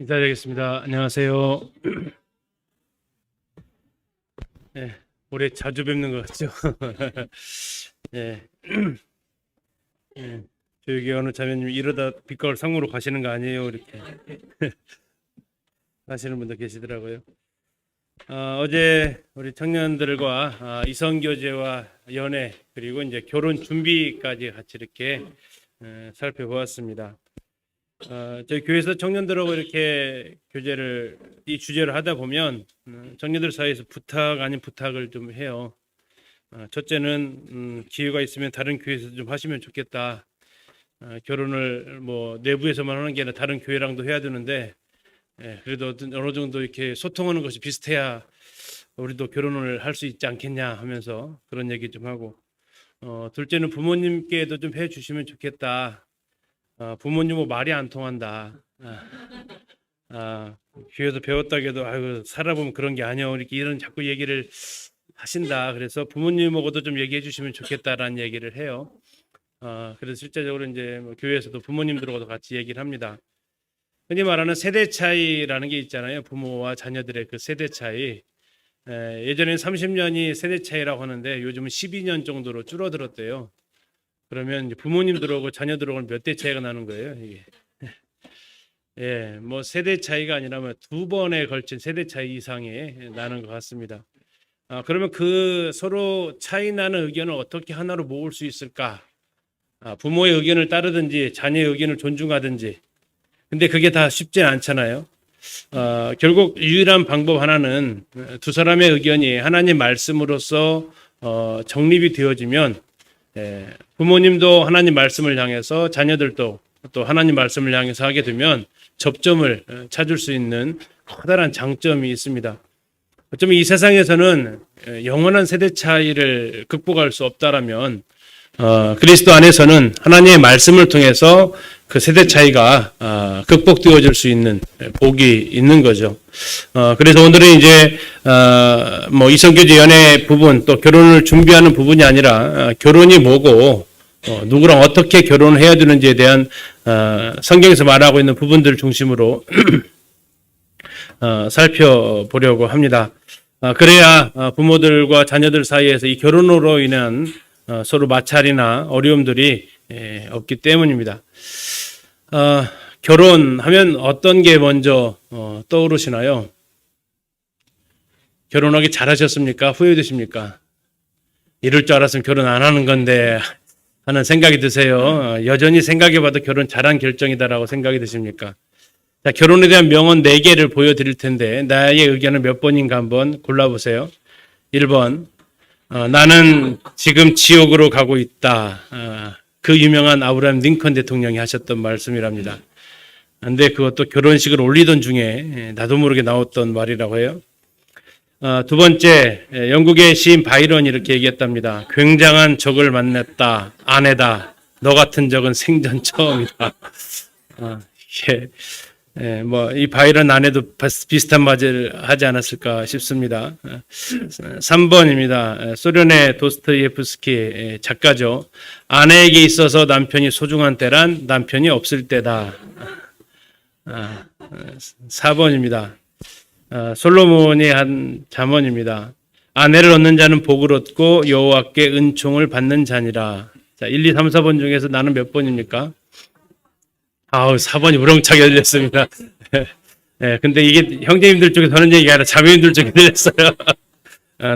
인사드리겠습니다. 안녕하세요. 네, 올해 자주 뵙는 것 같죠? 네, 네, 저기 어느 자매님 이러다 빛가을 상무로 가시는 거 아니에요? 이렇게 하시는 분도 계시더라고요. 어제 우리 청년들과 이성교제와 연애 그리고 이제 결혼 준비까지 같이 이렇게 살펴보았습니다. 저희 교회에서 청년들하고 이렇게 이 주제를 하다 보면 청년들 사이에서 부탁 아닌 부탁을 좀 해요. 첫째는 기회가 있으면 다른 교회에서 좀 하시면 좋겠다. 결혼을 뭐 내부에서만 하는 게 아니라 다른 교회랑도 해야 되는데 그래도 어느 정도 이렇게 소통하는 것이 비슷해야 우리도 결혼을 할 수 있지 않겠냐 하면서 그런 얘기 좀 하고, 둘째는 부모님께도 좀 해주시면 좋겠다. 부모님은 말이 안 통한다. 교회에서 배웠다고 해도 아이고 살아보면 그런 게 아니야. 이렇게 이런 자꾸 얘기를 하신다. 그래서 부모님하고도 좀 얘기해 주시면 좋겠다라는 얘기를 해요. 그래서 실제적으로 이제 뭐 교회에서도 부모님들하고도 같이 얘기를 합니다. 흔히 말하는 세대 차이라는 게 있잖아요. 부모와 자녀들의 그 세대 차이. 예전에는 30년이 세대 차이라고 하는데 요즘은 12년 정도로 줄어들었대요. 그러면 이제 부모님들하고 자녀들하고는 몇 대 차이가 나는 거예요, 이게. 뭐 세대 차이가 아니라 두 번에 걸친 세대 차이 이상이 나는 것 같습니다. 그러면 그 서로 차이 나는 의견을 어떻게 하나로 모을 수 있을까? 부모의 의견을 따르든지 자녀의 의견을 존중하든지. 근데 그게 다 쉽지 않잖아요. 결국 유일한 방법 하나는 두 사람의 의견이 하나님 말씀으로서 정립이 되어지면, 부모님도 하나님 말씀을 향해서 자녀들도 또 하나님 말씀을 향해서 하게 되면 접점을 찾을 수 있는 커다란 장점이 있습니다. 어쩌면 이 세상에서는 영원한 세대 차이를 극복할 수 없다라면 그리스도 안에서는 하나님의 말씀을 통해서 그 세대 차이가 극복되어질 수 있는 복이 있는 거죠. 그래서 오늘은 이제 뭐 이성교제 연애 부분 또 결혼을 준비하는 부분이 아니라 결혼이 뭐고 누구랑 어떻게 결혼을 해야 되는지에 대한 성경에서 말하고 있는 부분들을 중심으로 살펴보려고 합니다. 그래야 부모들과 자녀들 사이에서 이 결혼으로 인한 서로 마찰이나 어려움들이 없기 때문입니다. 결혼하면 어떤 게 먼저 떠오르시나요? 결혼하기 잘하셨습니까? 후회되십니까? 이럴 줄 알았으면 결혼 안 하는 건데 하는 생각이 드세요? 여전히 생각해봐도 결혼 잘한 결정이다라고 생각이 드십니까? 자, 결혼에 대한 명언 4개를 보여드릴 텐데 나의 의견은 몇 번인가 한번 골라보세요. 1번, 나는 지금 지옥으로 가고 있다. 그 유명한 아브라함 링컨 대통령이 하셨던 말씀이랍니다. 근데 그것도 결혼식을 올리던 중에 나도 모르게 나왔던 말이라고 해요. 두 번째, 영국의 시인 바이런이 이렇게 얘기했답니다. 굉장한 적을 만났다. 아내다. 너 같은 적은 생전 처음이다. 뭐 이 바이런 아내도 비슷한 말을 하지 않았을까 싶습니다. 3번입니다. 소련의 도스토예프스키 작가죠. 아내에게 있어서 남편이 소중한 때란 남편이 없을 때다. 4번입니다. 솔로몬이 한 잠언입니다. 아내를 얻는 자는 복을 얻고 여호와께 은총을 받는 자니라. 자, 1, 2, 3, 4번 중에서 나는 몇 번입니까? 4번이 우렁차게 들렸습니다. 근데 이게 형제님들 쪽에서 하는 얘기가 아니라 자매님들 쪽에 들렸어요.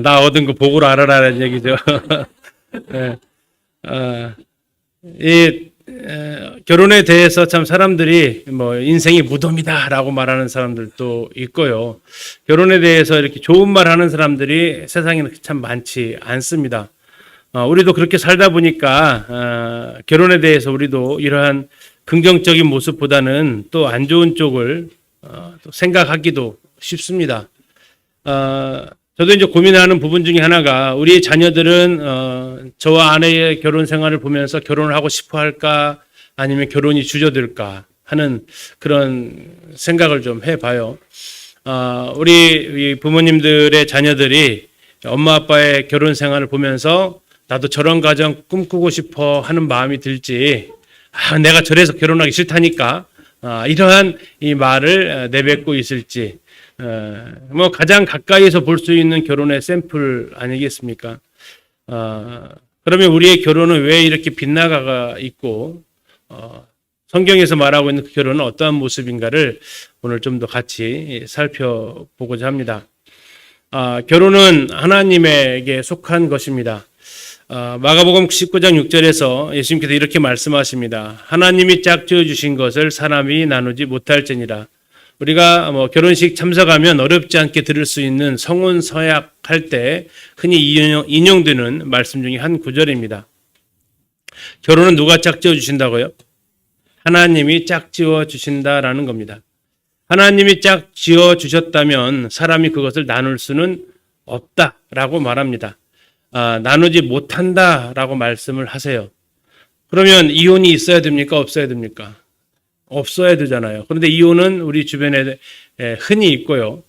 나 얻은 거 복으로 알아라는 얘기죠. 결혼에 대해서 참 사람들이 뭐 인생이 무덤이다라고 말하는 사람들도 있고요. 결혼에 대해서 이렇게 좋은 말 하는 사람들이 세상에는 참 많지 않습니다. 우리도 그렇게 살다 보니까 결혼에 대해서 우리도 이러한 긍정적인 모습보다는 또 안 좋은 쪽을 또 생각하기도 쉽습니다. 저도 이제 고민하는 부분 중에 하나가 우리 자녀들은 저와 아내의 결혼 생활을 보면서 결혼을 하고 싶어 할까 아니면 결혼이 주저들까 하는 그런 생각을 좀 해봐요. 우리 부모님들의 자녀들이 엄마 아빠의 결혼 생활을 보면서 나도 저런 가정 꿈꾸고 싶어 하는 마음이 들지, 내가 저래서 결혼하기 싫다니까 이러한 이 말을 내뱉고 있을지, 뭐 가장 가까이에서 볼 수 있는 결혼의 샘플 아니겠습니까? 그러면 우리의 결혼은 왜 이렇게 빗나가 있고, 성경에서 말하고 있는 그 결혼은 어떠한 모습인가를 오늘 좀 더 같이 살펴보고자 합니다. 결혼은 하나님에게 속한 것입니다. 마가복음 19장 6절에서 예수님께서 이렇게 말씀하십니다. 하나님이 짝지어 주신 것을 사람이 나누지 못할지니라. 우리가 결혼식 참석하면 어렵지 않게 들을 수 있는 성혼 서약 할 때 흔히 인용되는 말씀 중에 한 구절입니다. 결혼은 누가 짝지어 주신다고요? 하나님이 짝지어 주신다라는 겁니다. 하나님이 짝지어 주셨다면 사람이 그것을 나눌 수는 없다라고 말합니다. 나누지 못한다라고 말씀을 하세요. 그러면 이혼이 있어야 됩니까? 없어야 됩니까? 없어야 되잖아요. 그런데 이혼은 우리 주변에 흔히 있고요.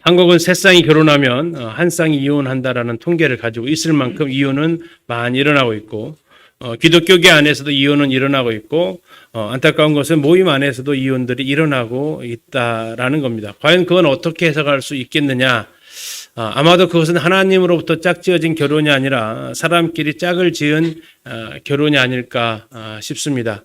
한국은 세 쌍이 결혼하면 한 쌍이 이혼한다라는 통계를 가지고 있을 만큼 이혼은 많이 일어나고 있고, 기독교계 안에서도 이혼은 일어나고 있고, 안타까운 것은 모임 안에서도 이혼들이 일어나고 있다라는 겁니다. 과연 그건 어떻게 해석할 수 있겠느냐? 아마도 그것은 하나님으로부터 짝지어진 결혼이 아니라 사람끼리 짝을 지은 결혼이 아닐까 싶습니다.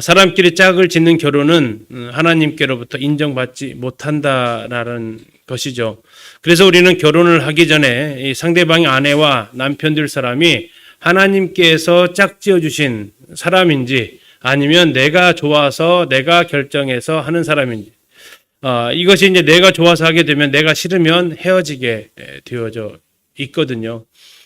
사람끼리 짝을 짓는 결혼은 하나님께로부터 인정받지 못한다라는 것이죠. 그래서 우리는 결혼을 하기 전에 이 상대방의 아내와 남편 될 사람이 하나님께서 짝지어 주신 사람인지 아니면 내가 좋아서 내가 결정해서 하는 사람인지, 이것이 이제 내가 좋아서 하게 되면 내가 싫으면 헤어지게 되어져 있거든요.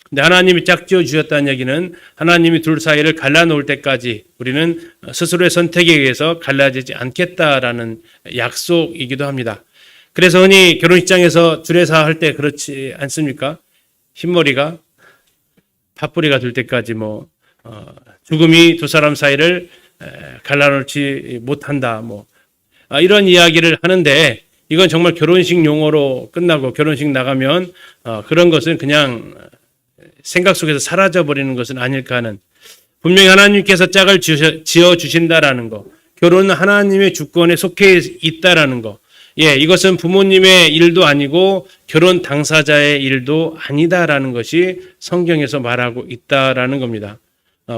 근데 하나님이 짝지어 주셨다는 얘기는 하나님이 둘 사이를 갈라놓을 때까지 우리는 스스로의 선택에 의해서 갈라지지 않겠다라는 약속이기도 합니다. 그래서 흔히 결혼식장에서 주례사 할 때 그렇지 않습니까? 흰머리가 팥뿌리가 될 때까지 죽음이 두 사람 사이를 갈라놓지 못한다. 이런 이야기를 하는데 이건 정말 결혼식 용어로 끝나고 결혼식 나가면 그런 것은 그냥 생각 속에서 사라져버리는 것은 아닐까 하는, 분명히 하나님께서 짝을 지어 주신다라는 거, 결혼은 하나님의 주권에 속해 있다라는 거, 이것은 부모님의 일도 아니고 결혼 당사자의 일도 아니다라는 것이 성경에서 말하고 있다라는 겁니다.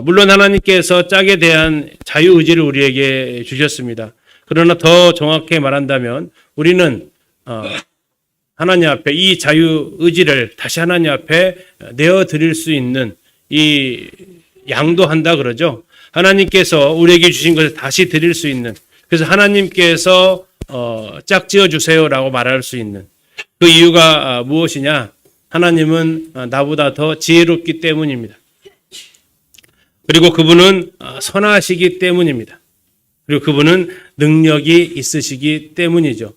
물론 하나님께서 짝에 대한 자유의지를 우리에게 주셨습니다. 그러나 더 정확하게 말한다면 우리는 하나님 앞에 이 자유의지를 다시 하나님 앞에 내어드릴 수 있는 이 양도한다 그러죠. 하나님께서 우리에게 주신 것을 다시 드릴 수 있는, 그래서 하나님께서 짝지어 주세요라고 말할 수 있는 그 이유가 무엇이냐? 하나님은 나보다 더 지혜롭기 때문입니다. 그리고 그분은 선하시기 때문입니다. 그리고 그분은 능력이 있으시기 때문이죠.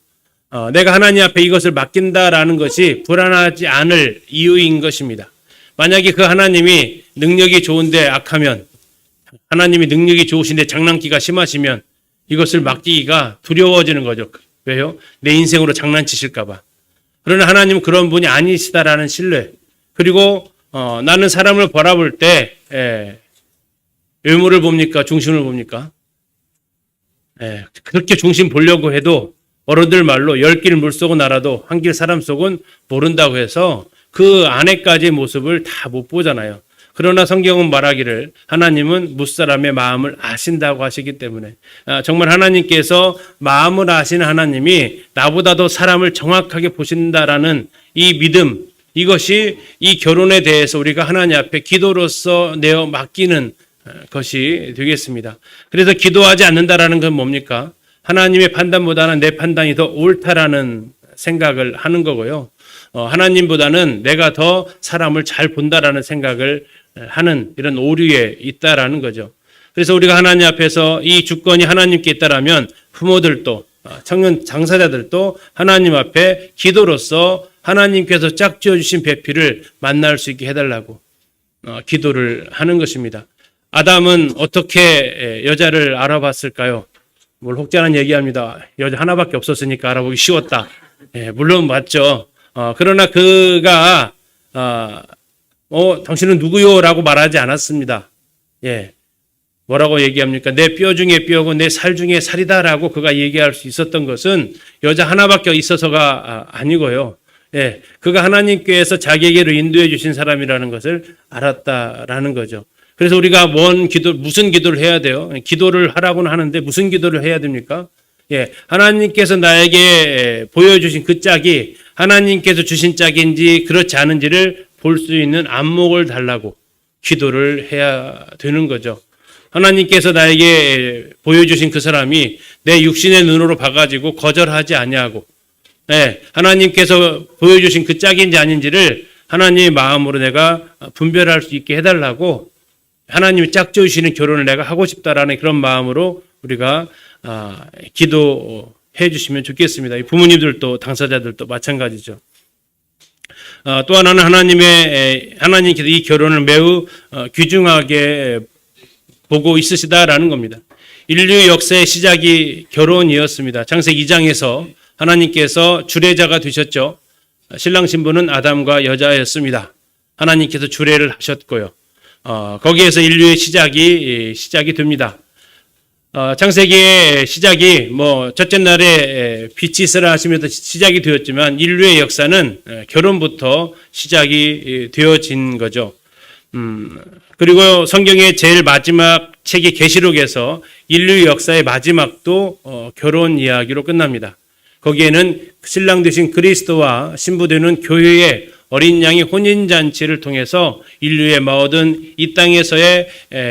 내가 하나님 앞에 이것을 맡긴다라는 것이 불안하지 않을 이유인 것입니다. 만약에 그 하나님이 능력이 좋은데 악하면, 하나님이 능력이 좋으신데 장난기가 심하시면 이것을 맡기기가 두려워지는 거죠. 왜요? 내 인생으로 장난치실까 봐. 그러나 하나님은 그런 분이 아니시다라는 신뢰. 그리고 나는 사람을 바라볼 때 외모를 봅니까? 중심을 봅니까? 그렇게 중심 보려고 해도 어른들 말로 10길 물속은 알아도 한 길 사람 속은 모른다고 해서 그 안에까지의 모습을 다 못 보잖아요. 그러나 성경은 말하기를 하나님은 무사람의 마음을 아신다고 하시기 때문에, 정말 하나님께서 마음을 아시는 하나님이 나보다도 사람을 정확하게 보신다라는 이 믿음, 이것이 이 결혼에 대해서 우리가 하나님 앞에 기도로서 내어 맡기는 것이 되겠습니다. 그래서 기도하지 않는다라는 건 뭡니까? 하나님의 판단보다는 내 판단이 더 옳다라는 생각을 하는 거고요. 하나님보다는 내가 더 사람을 잘 본다라는 생각을 하는 이런 오류에 있다라는 거죠. 그래서 우리가 하나님 앞에서 이 주권이 하나님께 있다라면 부모들도 청년 당사자들도 하나님 앞에 기도로서 하나님께서 짝지어 주신 배필을 만날 수 있게 해달라고 기도를 하는 것입니다. 아담은 어떻게 여자를 알아봤을까요? 혹자는 얘기합니다. 여자 하나밖에 없었으니까 알아보기 쉬웠다. 물론 맞죠. 그러나 그가 당신은 누구요? 라고 말하지 않았습니다. 뭐라고 얘기합니까? 내 뼈 중에 뼈고 내 살 중에 살이다라고 그가 얘기할 수 있었던 것은 여자 하나밖에 있어서가 아니고요. 예, 그가 하나님께서 자기에게로 인도해 주신 사람이라는 것을 알았다라는 거죠. 그래서 우리가 무슨 기도를 해야 돼요? 기도를 하라고는 하는데 무슨 기도를 해야 됩니까? 예, 하나님께서 나에게 보여주신 그 짝이 하나님께서 주신 짝인지 그렇지 않은지를 볼 수 있는 안목을 달라고 기도를 해야 되는 거죠. 하나님께서 나에게 보여주신 그 사람이 내 육신의 눈으로 봐가지고 거절하지 아니하고, 예, 하나님께서 보여주신 그 짝인지 아닌지를 하나님의 마음으로 내가 분별할 수 있게 해달라고 하나님이 짝 지으시는 결혼을 내가 하고 싶다라는 그런 마음으로 우리가 기도해 주시면 좋겠습니다. 부모님들도 당사자들도 마찬가지죠. 또 하나는 하나님께서 이 결혼을 매우 귀중하게 보고 있으시다라는 겁니다. 인류 역사의 시작이 결혼이었습니다. 창세기 2장에서 하나님께서 주례자가 되셨죠. 신랑 신부는 아담과 여자였습니다. 하나님께서 주례를 하셨고요. 거기에서 인류의 시작이 됩니다. 창세기의 시작이 첫째 날에 빛이 있으라 하시면서 시작이 되었지만 인류의 역사는 결혼부터 시작이 되어진 거죠. 그리고 성경의 제일 마지막 책이 계시록에서 인류 역사의 마지막도 결혼 이야기로 끝납니다. 거기에는 신랑 되신 그리스도와 신부 되는 교회의 어린 양의 혼인잔치를 통해서 인류의 모든 이 땅에서의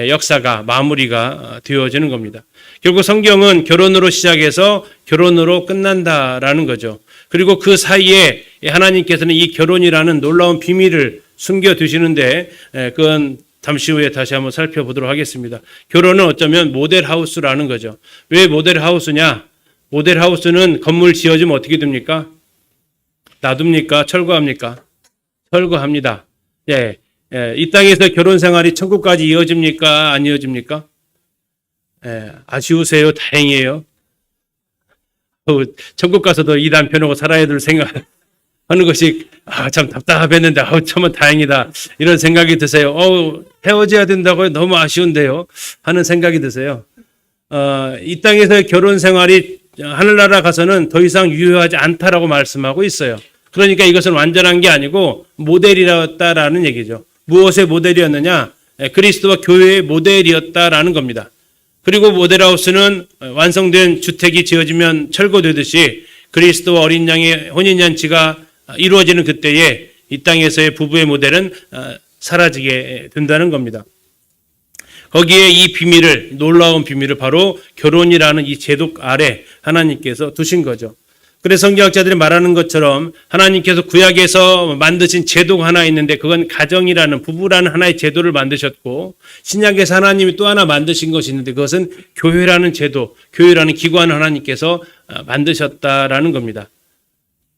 역사가 마무리가 되어지는 겁니다. 결국 성경은 결혼으로 시작해서 결혼으로 끝난다라는 거죠. 그리고 그 사이에 하나님께서는 이 결혼이라는 놀라운 비밀을 숨겨두시는데 그건 잠시 후에 다시 한번 살펴보도록 하겠습니다. 결혼은 어쩌면 모델하우스라는 거죠. 왜 모델하우스냐? 모델하우스는 건물 지어지면 어떻게 됩니까? 놔둡니까? 철거합니까? 철거합니다. 예, 이 땅에서 결혼 생활이 천국까지 이어집니까? 안 이어집니까? 예, 아쉬우세요? 다행이에요. 천국 가서도 이 남편하고 살아야 될 생각하는 것이 참 답답했는데 참은 다행이다 이런 생각이 드세요. 헤어져야 된다고요? 너무 아쉬운데요 하는 생각이 드세요. 이 땅에서의 결혼 생활이 하늘나라 가서는 더 이상 유효하지 않다라고 말씀하고 있어요. 그러니까 이것은 완전한 게 아니고 모델이었다라는 얘기죠. 무엇의 모델이었느냐? 그리스도와 교회의 모델이었다라는 겁니다. 그리고 모델하우스는 완성된 주택이 지어지면 철거되듯이 그리스도와 어린 양의 혼인잔치가 이루어지는 그때에 이 땅에서의 부부의 모델은 사라지게 된다는 겁니다. 거기에 이 비밀을, 놀라운 비밀을 바로 결혼이라는 이 제도 아래 하나님께서 두신 거죠. 그래서 성경학자들이 말하는 것처럼 하나님께서 구약에서 만드신 제도가 하나 있는데 그건 가정이라는, 부부라는 하나의 제도를 만드셨고, 신약에서 하나님이 또 하나 만드신 것이 있는데 그것은 교회라는 제도, 교회라는 기관을 하나님께서 만드셨다라는 겁니다.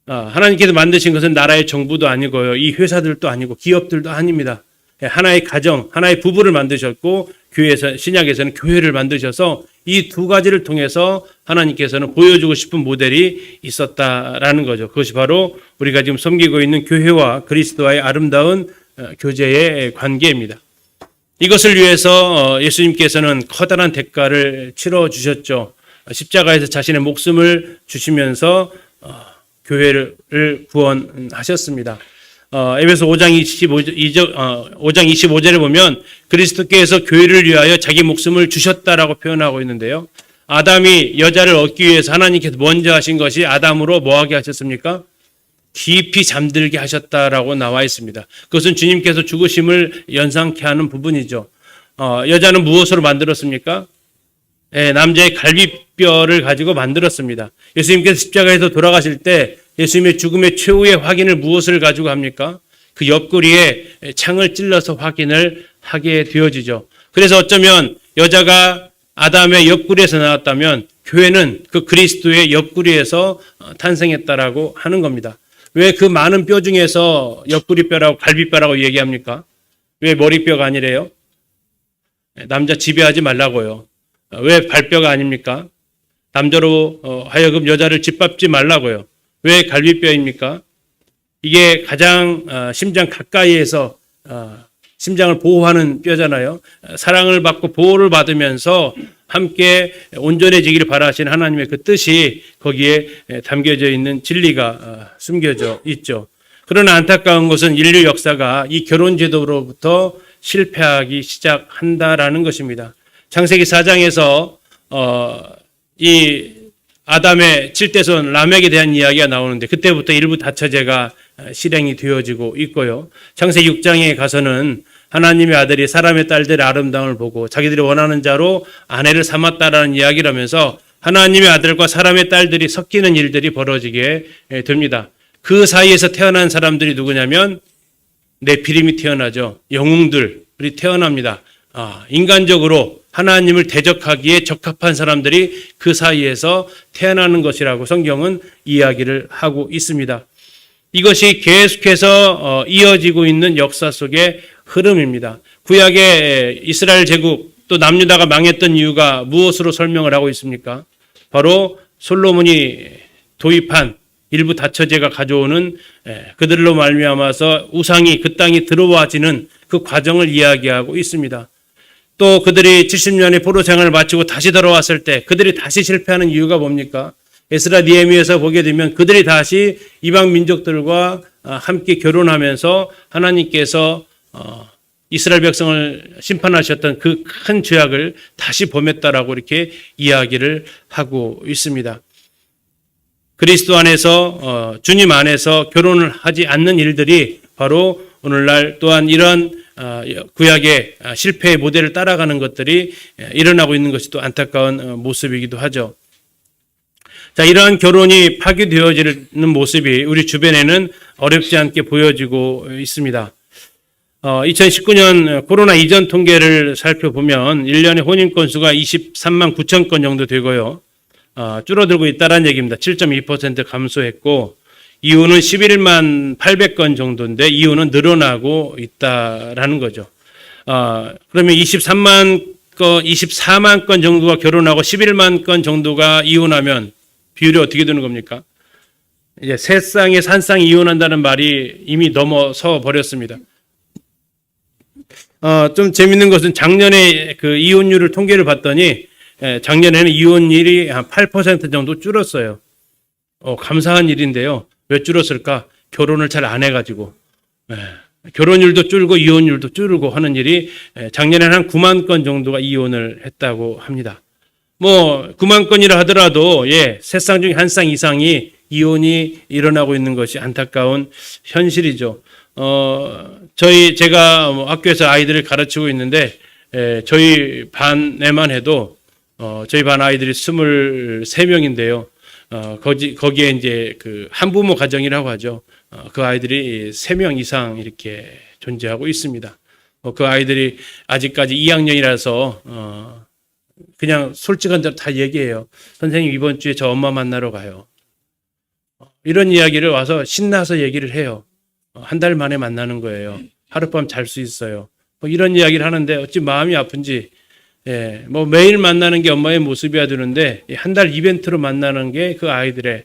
하나님께서 만드신 것은 나라의 정부도 아니고요, 이 회사들도 아니고 기업들도 아닙니다. 하나의 가정, 하나의 부부를 만드셨고, 교회에서, 신약에서는 교회를 만드셔서 이 두 가지를 통해서 하나님께서는 보여주고 싶은 모델이 있었다라는 거죠. 그것이 바로 우리가 지금 섬기고 있는 교회와 그리스도와의 아름다운 교제의 관계입니다. 이것을 위해서 예수님께서는 커다란 대가를 치러 주셨죠. 십자가에서 자신의 목숨을 주시면서 교회를 구원하셨습니다. 에베소 5장 25절에 보면 그리스도께서 교회를 위하여 자기 목숨을 주셨다라고 표현하고 있는데요. 아담이 여자를 얻기 위해서 하나님께서 먼저 하신 것이 아담으로 뭐하게 하셨습니까? 깊이 잠들게 하셨다라고 나와 있습니다. 그것은 주님께서 죽으심을 연상케 하는 부분이죠. 여자는 무엇으로 만들었습니까? 남자의 갈비뼈를 가지고 만들었습니다. 예수님께서 십자가에서 돌아가실 때 예수님의 죽음의 최후의 확인을 무엇을 가지고 합니까? 그 옆구리에 창을 찔러서 확인을 하게 되어지죠. 그래서 어쩌면 여자가 아담의 옆구리에서 나왔다면 교회는 그 그리스도의 옆구리에서 탄생했다라고 하는 겁니다. 왜 그 많은 뼈 중에서 옆구리뼈라고 갈비뼈라고 얘기합니까? 왜 머리뼈가 아니래요? 남자 지배하지 말라고요. 왜 발뼈가 아닙니까? 남자로 하여금 여자를 짓밟지 말라고요. 왜 갈비뼈입니까? 이게 가장 심장 가까이에서 심장을 보호하는 뼈잖아요. 사랑을 받고 보호를 받으면서 함께 온전해지기를 바라시는 하나님의 그 뜻이 거기에 담겨져 있는 진리가 숨겨져 있죠. 그러나 안타까운 것은 인류 역사가 이 결혼 제도로부터 실패하기 시작한다라는 것입니다. 창세기 4장에서 이 아담의 7대손 라멕에 대한 이야기가 나오는데 그때부터 일부 다처제가 실행이 되어지고 있고요. 창세기 6장에 가서는 하나님의 아들이 사람의 딸들의 아름다움을 보고 자기들이 원하는 자로 아내를 삼았다라는 이야기를 하면서 하나님의 아들과 사람의 딸들이 섞이는 일들이 벌어지게 됩니다. 그 사이에서 태어난 사람들이 누구냐면 네피림이 태어나죠. 영웅들이 태어납니다. 인간적으로 하나님을 대적하기에 적합한 사람들이 그 사이에서 태어나는 것이라고 성경은 이야기를 하고 있습니다. 이것이 계속해서 이어지고 있는 역사 속의 흐름입니다. 구약의 이스라엘 제국 또 남유다가 망했던 이유가 무엇으로 설명을 하고 있습니까? 바로 솔로몬이 도입한 일부 다처제가 가져오는 그들로 말미암아서 우상이 그 땅에 들어와지는 그 과정을 이야기하고 있습니다. 또 그들이 70년의 포로 생활을 마치고 다시 돌아왔을 때 그들이 다시 실패하는 이유가 뭡니까? 에스라 니에미에서 보게 되면 그들이 다시 이방 민족들과 함께 결혼하면서 하나님께서 이스라엘 백성을 심판하셨던 그 큰 죄악을 다시 범했다라고 이렇게 이야기를 하고 있습니다. 그리스도 안에서 주님 안에서 결혼을 하지 않는 일들이 바로 오늘날 또한 이런 구약의 실패의 모델을 따라가는 것들이 일어나고 있는 것이 또 안타까운 모습이기도 하죠. 자, 이러한 결혼이 파괴되어지는 모습이 우리 주변에는 어렵지 않게 보여지고 있습니다. 2019년 코로나 이전 통계를 살펴보면 1년에 혼인 건수가 23만 9천 건 정도 되고요. 줄어들고 있다는 얘기입니다. 7.2% 감소했고 이유는 11만 800건 정도인데 이유는 늘어나고 있다라는 거죠. 그러면 24만 건 정도가 결혼하고 11만 건 정도가 이혼하면 비율이 어떻게 되는 겁니까? 이제 세 쌍에서 한 쌍이 이혼한다는 말이 이미 넘어서 버렸습니다. 좀 재밌는 것은 작년에 그 이혼율을 통계를 봤더니 작년에는 이혼율이 한 8% 정도 줄었어요. 감사한 일인데요. 왜 줄었을까? 결혼을 잘 안 해가지고. 결혼율도 줄고 이혼율도 줄고 하는 일이 작년에는 한 9만 건 정도가 이혼을 했다고 합니다. 뭐 9만 건이라 하더라도 세 쌍 중에 한 쌍 이상이 이혼이 일어나고 있는 것이 안타까운 현실이죠. 제가 학교에서 아이들을 가르치고 있는데 저희 반에만 해도 저희 반 아이들이 23명인데요. 거기에 이제 그 한부모 가정이라고 하죠. 그 아이들이 3명 이상 이렇게 존재하고 있습니다. 그 아이들이 아직까지 2학년이라서 그냥 솔직한 대로 다 얘기해요. 선생님 이번 주에 저 엄마 만나러 가요. 이런 이야기를 와서 신나서 얘기를 해요. 한 달 만에 만나는 거예요. 하룻밤 잘 수 있어요. 이런 이야기를 하는데 어찌 마음이 아픈지 뭐 매일 만나는 게 엄마의 모습이야 되는데 한 달 이벤트로 만나는 게 그 아이들의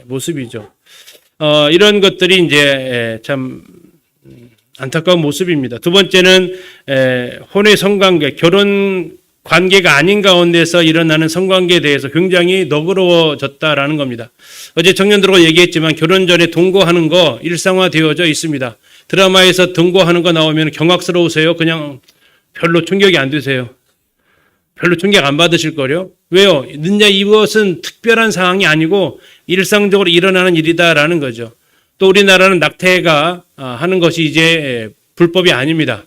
모습이죠. 이런 것들이 이제 참 안타까운 모습입니다. 두 번째는 혼의 성관계, 결혼 관계가 아닌 가운데서 일어나는 성관계에 대해서 굉장히 너그러워졌다라는 겁니다. 어제 청년들과 얘기했지만 결혼 전에 동거하는 거 일상화되어져 있습니다. 드라마에서 동거하는 거 나오면 경악스러우세요? 그냥 별로 충격이 안 되세요? 별로 충격 안 받으실 거요? 왜요? 이것은 특별한 상황이 아니고 일상적으로 일어나는 일이다라는 거죠. 또 우리나라는 낙태가 하는 것이 이제 불법이 아닙니다.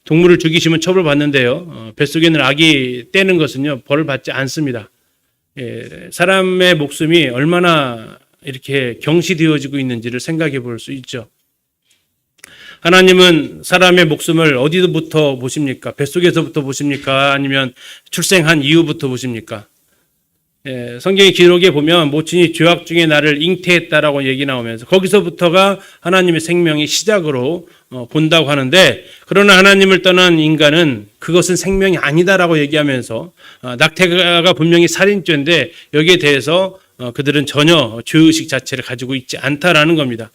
동물을 죽이시면 처벌받는데요. 뱃속에 있는 아기 떼는 것은요, 벌을 받지 않습니다. 사람의 목숨이 얼마나 이렇게 경시되어지고 있는지를 생각해 볼 수 있죠. 하나님은 사람의 목숨을 어디서부터 보십니까? 뱃속에서부터 보십니까? 아니면 출생한 이후부터 보십니까? 성경의 기록에 보면 모친이 죄악 중에 나를 잉태했다라고 얘기 나오면서 거기서부터가 하나님의 생명의 시작으로 본다고 하는데, 그러나 하나님을 떠난 인간은 그것은 생명이 아니다라고 얘기하면서 낙태가 분명히 살인죄인데 여기에 대해서 그들은 전혀 죄의식 자체를 가지고 있지 않다라는 겁니다.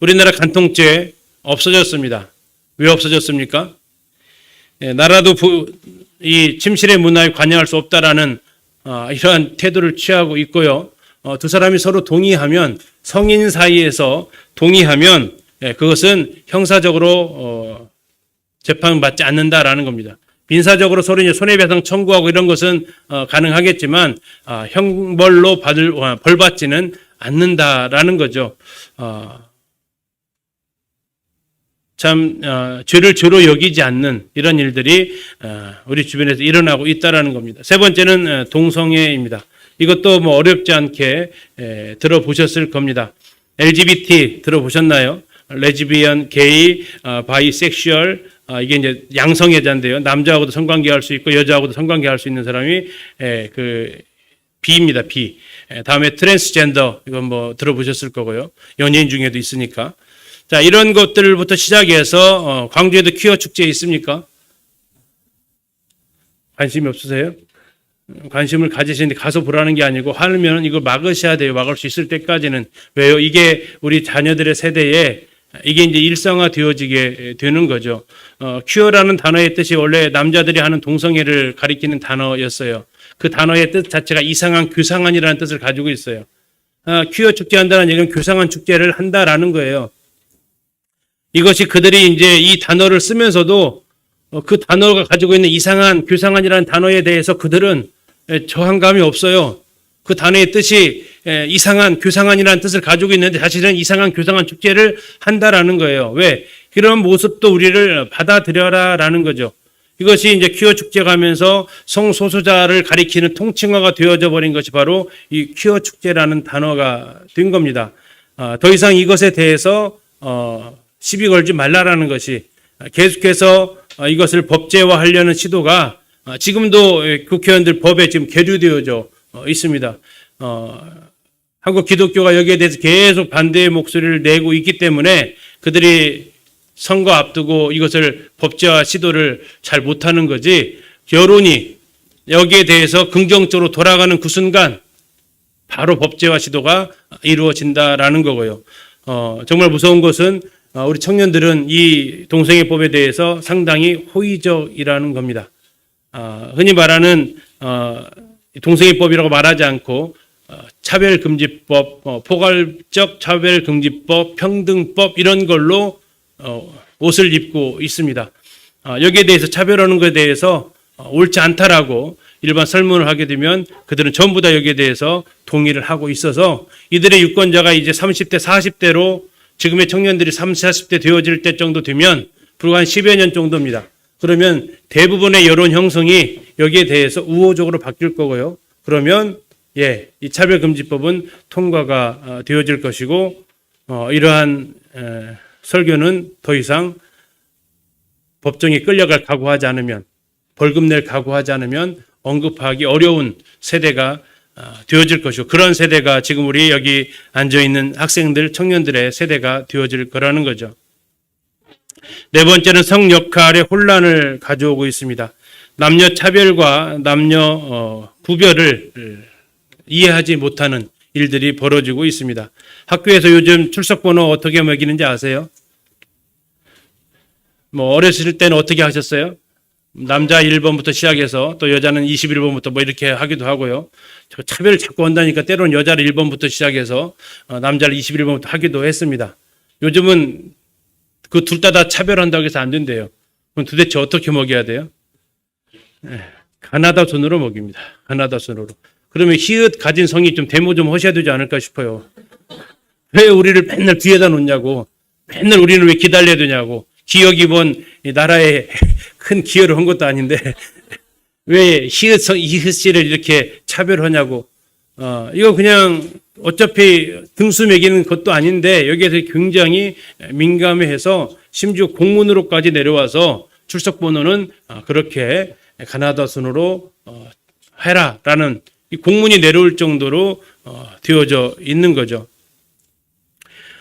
우리나라 간통죄 없어졌습니다. 왜 없어졌습니까? 나라도 이 침실의 문화에 관여할 수 없다라는 이러한 태도를 취하고 있고요. 두 사람이 서로 동의하면, 성인 사이에서 동의하면 그것은 형사적으로 재판받지 않는다라는 겁니다. 민사적으로 서로 이제 손해배상 청구하고 이런 것은 가능하겠지만 형벌로 벌받지는 않는다라는 거죠. 참 죄를 죄로 여기지 않는 이런 일들이 우리 주변에서 일어나고 있다라는 겁니다. 세 번째는 동성애입니다. 이것도 뭐 어렵지 않게 들어보셨을 겁니다. LGBT 들어보셨나요? 레즈비언, 게이, 바이섹슈얼, 이게 이제 양성애자인데요. 남자하고도 성관계할 수 있고 여자하고도 성관계할 수 있는 사람이 B입니다. B. 다음에 트랜스젠더, 이건 뭐 들어보셨을 거고요. 연예인 중에도 있으니까. 자, 이런 것들부터 시작해서 광주에도 퀴어 축제 있습니까? 관심이 없으세요? 관심을 가지시는데 가서 보라는 게 아니고 하면 이걸 막으셔야 돼요. 막을 수 있을 때까지는. 왜요? 이게 우리 자녀들의 세대에 이게 이제 일상화 되어지게 되는 거죠. 퀴어라는 단어의 뜻이 원래 남자들이 하는 동성애를 가리키는 단어였어요. 그 단어의 뜻 자체가 이상한, 교상한이라는 뜻을 가지고 있어요. 퀴어 축제 한다는 얘기는 교상한 축제를 한다라는 거예요. 이것이 그들이 이제 이 단어를 쓰면서도 그 단어가 가지고 있는 이상한, 교상한이라는 단어에 대해서 그들은 저항감이 없어요. 그 단어의 뜻이 이상한, 교상한이라는 뜻을 가지고 있는데 사실은 이상한, 교상한 축제를 한다라는 거예요. 왜? 그런 모습도 우리를 받아들여라라는 거죠. 이것이 이제 퀴어 축제가 하면서 성소수자를 가리키는 통칭어가 되어져 버린 것이 바로 이 퀴어 축제라는 단어가 된 겁니다. 더 이상 이것에 대해서 시비 걸지 말라라는 것이, 계속해서 이것을 법제화하려는 시도가 지금도 국회의원들 법에 지금 계류되어져 있습니다. 한국 기독교가 여기에 대해서 계속 반대의 목소리를 내고 있기 때문에 그들이 선거 앞두고 이것을 법제화 시도를 잘 못하는 거지, 여론이 여기에 대해서 긍정적으로 돌아가는 그 순간 바로 법제화 시도가 이루어진다라는 거고요. 정말 무서운 것은 우리 청년들은 이 동성애법에 대해서 상당히 호의적이라는 겁니다. 흔히 말하는 동성애법이라고 말하지 않고 차별금지법, 포괄적 차별금지법, 평등법 이런 걸로 옷을 입고 있습니다. 여기에 대해서 차별하는 것에 대해서 옳지 않다라고 일반 설문을 하게 되면 그들은 전부 다 여기에 대해서 동의를 하고 있어서 이들의 유권자가 이제 30대, 40대로 지금의 청년들이 30, 40대 되어질 때 정도 되면 불과 한 10여 년 정도입니다. 그러면 대부분의 여론 형성이 여기에 대해서 우호적으로 바뀔 거고요. 그러면 이 차별금지법은 통과가 되어질 것이고 이러한 설교는 더 이상 법정에 끌려갈 각오하지 않으면, 벌금 낼 각오하지 않으면 언급하기 어려운 세대가 되어질 것이고, 그런 세대가 지금 우리 여기 앉아있는 학생들, 청년들의 세대가 되어질 거라는 거죠. 네 번째는 성 역할의 혼란을 가져오고 있습니다. 남녀 차별과 남녀 구별을 이해하지 못하는 일들이 벌어지고 있습니다. 학교에서 요즘 출석번호 어떻게 매기는지 아세요? 뭐 어렸을 때는 어떻게 하셨어요? 남자 1번부터 시작해서 또 여자는 21번부터 뭐 이렇게 하기도 하고요. 차별을 자꾸 한다니까 때로는 여자를 1번부터 시작해서 남자를 21번부터 하기도 했습니다. 요즘은 그 둘 다 차별한다고 해서 안 된대요. 그럼 도대체 어떻게 먹여야 돼요? 가나다 손으로 먹입니다. 가나다 손으로. 그러면 히읗 가진 성이 좀 데모 좀 하셔야 되지 않을까 싶어요. 왜 우리를 맨날 뒤에다 놓냐고. 맨날 우리는 왜 기다려야 되냐고. 기억 이번 나라에 큰 기여를 한 것도 아닌데 왜 히읗씨를 이렇게 차별하냐고. 이거 그냥 어차피 등수 매기는 것도 아닌데 여기에서 굉장히 민감해서 심지어 공문으로까지 내려와서 출석번호는 그렇게 가나다 순으로 해라라는 이 공문이 내려올 정도로 되어져 있는 거죠.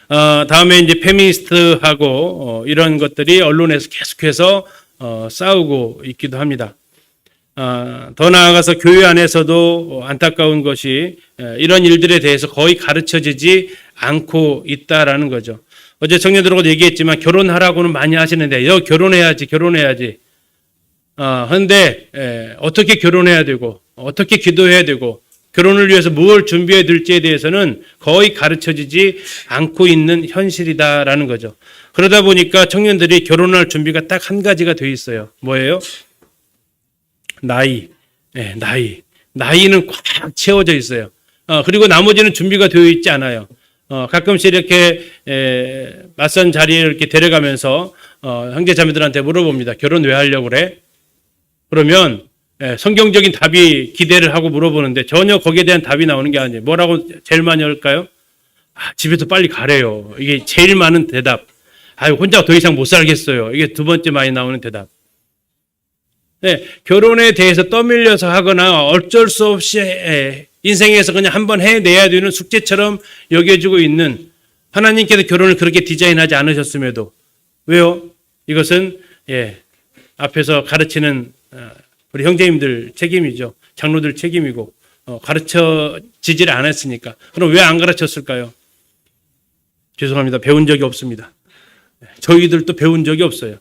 다음에 이제 페미니스트하고 이런 것들이 언론에서 계속해서 싸우고 있기도 합니다. 더 나아가서 교회 안에서도 안타까운 것이 이런 일들에 대해서 거의 가르쳐지지 않고 있다라는 거죠. 어제 청년들하고도 얘기했지만 결혼하라고는 많이 하시는데 결혼해야지. 그런데 어떻게 결혼해야 되고 어떻게 기도해야 되고 결혼을 위해서 무엇을 준비해야 될지에 대해서는 거의 가르쳐지지 않고 있는 현실이다라는 거죠. 그러다 보니까 청년들이 결혼할 준비가 딱 한 가지가 돼 있어요. 뭐예요? 나이. 나이는 꽉 채워져 있어요. 그리고 나머지는 준비가 되어 있지 않아요. 가끔씩 이렇게 맞선 자리에 이렇게 데려가면서 형제 자매들한테 물어봅니다. 결혼 왜 하려고 그래? 그러면 성경적인 답이 기대를 하고 물어보는데 전혀 거기에 대한 답이 나오는 게 아니에요. 뭐라고 제일 많이 할까요? 집에서 빨리 가래요. 이게 제일 많은 대답. 혼자 더 이상 못 살겠어요. 이게 두 번째 많이 나오는 대답. 결혼에 대해서 떠밀려서 하거나 어쩔 수 없이 인생에서 그냥 한번 해내야 되는 숙제처럼 여겨지고 있는 하나님께서 결혼을 그렇게 디자인하지 않으셨음에도 왜요? 이것은 앞에서 가르치는 우리 형제님들 책임이죠. 장로들 책임이고 가르쳐지질 않았으니까. 그럼 왜 안 가르쳤을까요? 죄송합니다. 배운 적이 없습니다. 저희들도 배운 적이 없어요.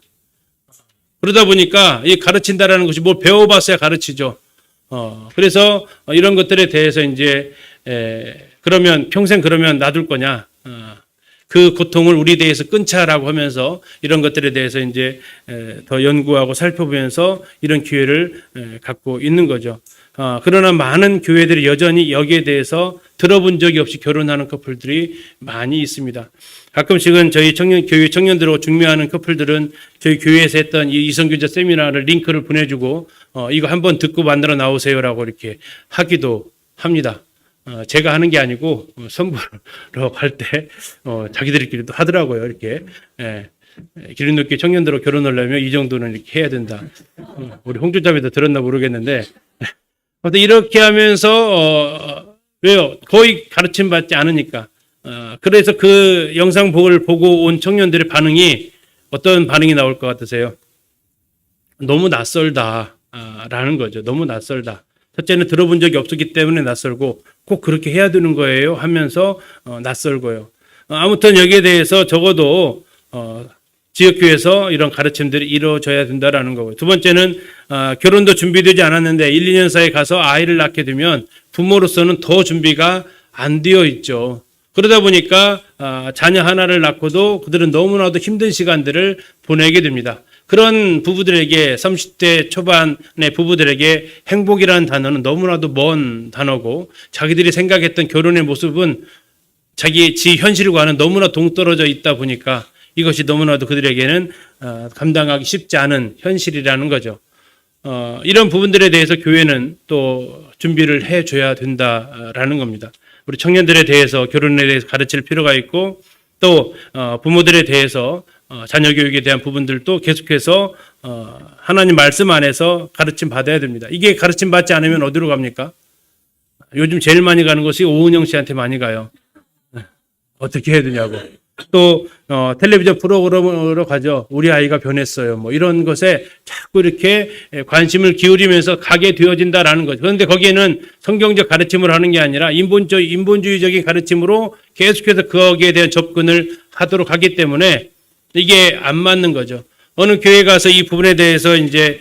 그러다 보니까 이 가르친다라는 것이 뭘 배워봤어야 가르치죠. 그래서 이런 것들에 대해서 이제 그러면 평생 그러면 놔둘 거냐? 그 고통을 우리 대해서 끊자라고 하면서 이런 것들에 대해서 이제 더 연구하고 살펴보면서 이런 기회를 갖고 있는 거죠. 그러나 많은 교회들이 여전히 여기에 대해서 들어본 적이 없이 결혼하는 커플들이 많이 있습니다. 가끔씩은 저희 교회 청년들하고 중매하는 커플들은 저희 교회에서 했던 이 이성교제 세미나를 링크를 보내주고 이거 한번 듣고 만들어 나오세요라고 이렇게 하기도 합니다. 제가 하는 게 아니고 선보러 갈 때 자기들끼리도 하더라고요. 이렇게 기름높게 청년들하고 결혼을 하려면 이 정도는 이렇게 해야 된다. 우리 홍주자매도 들었나 모르겠는데 이렇게 하면서 왜요? 거의 가르침 받지 않으니까. 그래서 그 영상 보고 온 청년들의 반응이 어떤 반응이 나올 것 같으세요? 너무 낯설다라는 거죠. 너무 낯설다. 첫째는 들어본 적이 없었기 때문에 낯설고 꼭 그렇게 해야 되는 거예요 하면서 낯설고요. 아무튼 여기에 대해서 적어도 지역교회에서 이런 가르침들이 이루어져야 된다라는 거고요. 두 번째는 결혼도 준비되지 않았는데 1, 2년 사이에 가서 아이를 낳게 되면 부모로서는 더 준비가 안 되어 있죠. 그러다 보니까 자녀 하나를 낳고도 그들은 너무나도 힘든 시간들을 보내게 됩니다. 그런 부부들에게 30대 초반의 부부들에게 행복이라는 단어는 너무나도 먼 단어고 자기들이 생각했던 결혼의 모습은 지 현실과는 너무나 동떨어져 있다 보니까 이것이 너무나도 그들에게는 감당하기 쉽지 않은 현실이라는 거죠. 이런 부분들에 대해서 교회는 또 준비를 해줘야 된다라는 겁니다. 우리 청년들에 대해서 결혼에 대해서 가르칠 필요가 있고 또 부모들에 대해서 자녀 교육에 대한 부분들도 계속해서 하나님 말씀 안에서 가르침 받아야 됩니다. 이게 가르침 받지 않으면 어디로 갑니까? 요즘 제일 많이 가는 것이 오은영 씨한테 많이 가요. 어떻게 해야 되냐고. 또 텔레비전 프로그램으로 가죠. 우리 아이가 변했어요. 뭐 이런 것에 자꾸 이렇게 관심을 기울이면서 가게 되어진다라는 거죠. 그런데 거기에는 성경적 가르침을 하는 게 아니라 인본주의적인 가르침으로 계속해서 거기에 대한 접근을 하도록 하기 때문에 이게 안 맞는 거죠. 어느 교회 가서 이 부분에 대해서 이제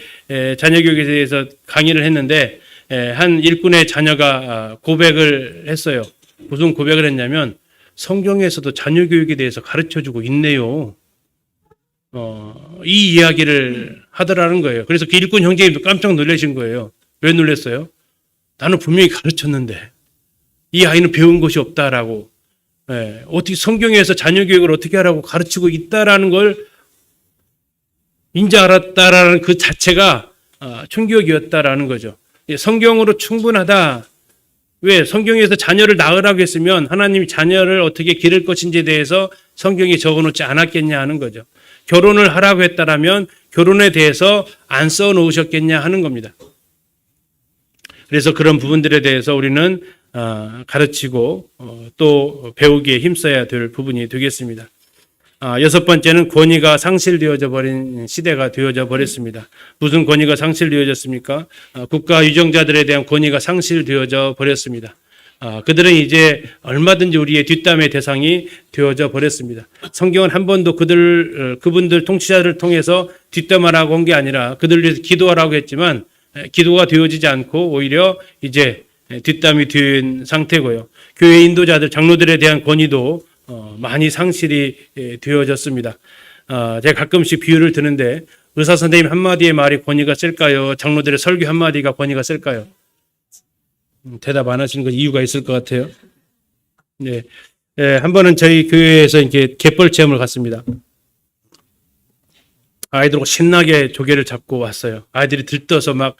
자녀 교육에 대해서 강의를 했는데 한 일꾼의 자녀가 고백을 했어요. 무슨 고백을 했냐면 성경에서도 자녀 교육에 대해서 가르쳐주고 있네요. 이 이야기를 하더라는 거예요. 그래서 그 일꾼 형제님도 깜짝 놀라신 거예요. 왜 놀랐어요? 나는 분명히 가르쳤는데 이 아이는 배운 것이 없다라고. 어떻게 성경에서 자녀 교육을 어떻게 하라고 가르치고 있다라는 걸 인지 알았다라는 그 자체가 충격이었다라는 거죠. 성경으로 충분하다. 왜? 성경에서 자녀를 낳으라고 했으면 하나님이 자녀를 어떻게 기를 것인지에 대해서 성경에 적어놓지 않았겠냐 하는 거죠. 결혼을 하라고 했다라면 결혼에 대해서 안 써놓으셨겠냐 하는 겁니다. 그래서 그런 부분들에 대해서 우리는 가르치고 또 배우기에 힘써야 될 부분이 되겠습니다. 여섯 번째는 권위가 상실되어져 버린 시대가 되어져 버렸습니다. 무슨 권위가 상실되어졌습니까? 국가 유정자들에 대한 권위가 상실되어져 버렸습니다. 그들은 이제 얼마든지 우리의 뒷담의 대상이 되어져 버렸습니다. 성경은 한 번도 그분들 통치자를 통해서 뒷담화라고 한 게 아니라 그들을 위해서 기도하라고 했지만 기도가 되어지지 않고 오히려 이제 뒷담이 된 상태고요. 교회 인도자들, 장로들에 대한 권위도 많이 상실이 되어졌습니다. 제가 가끔씩 비유를 드는데 의사 선생님 한마디의 말이 권위가 쓸까요? 장로들의 설교 한마디가 권위가 쓸까요? 대답 안 하시는 건 이유가 있을 것 같아요. 네. 한 번은 저희 교회에서 이렇게 갯벌 체험을 갔습니다. 아이들하고 신나게 조개를 잡고 왔어요. 아이들이 들떠서 막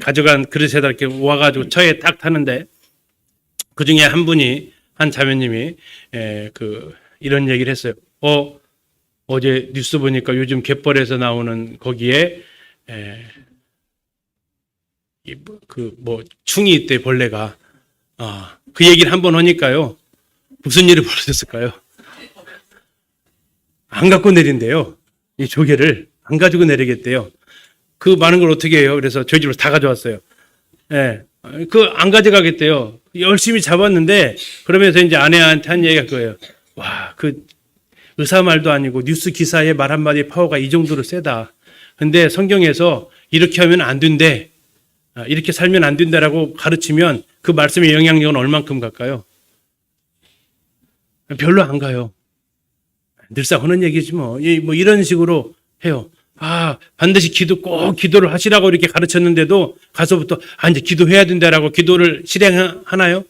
가져간 그릇에다 이렇게 와가지고 처에 딱 타는데 그 중에 한 자매님이 이런 얘기를 했어요. 어제 뉴스 보니까 요즘 갯벌에서 나오는 거기에 충이 있대, 벌레가. 그 얘기를 한 번 하니까요. 무슨 일이 벌어졌을까요? 안 갖고 내린대요. 이 조개를 안 가지고 내리겠대요. 그 많은 걸 어떻게 해요? 그래서 저희 집으로 다 가져왔어요. 안 가져가겠대요. 열심히 잡았는데, 그러면서 이제 아내한테 한 얘기가 그거예요. 와, 의사 말도 아니고 뉴스 기사의 말 한마디의 파워가 이 정도로 세다. 근데 성경에서 이렇게 하면 안 된대. 이렇게 살면 안 된다라고 가르치면 그 말씀의 영향력은 얼만큼 갈까요? 별로 안 가요. 늘상 하는 얘기지 뭐. 이런 식으로 해요. 반드시 꼭 기도를 하시라고 이렇게 가르쳤는데도 가서부터 이제 기도해야 된다라고 기도를 실행하나요?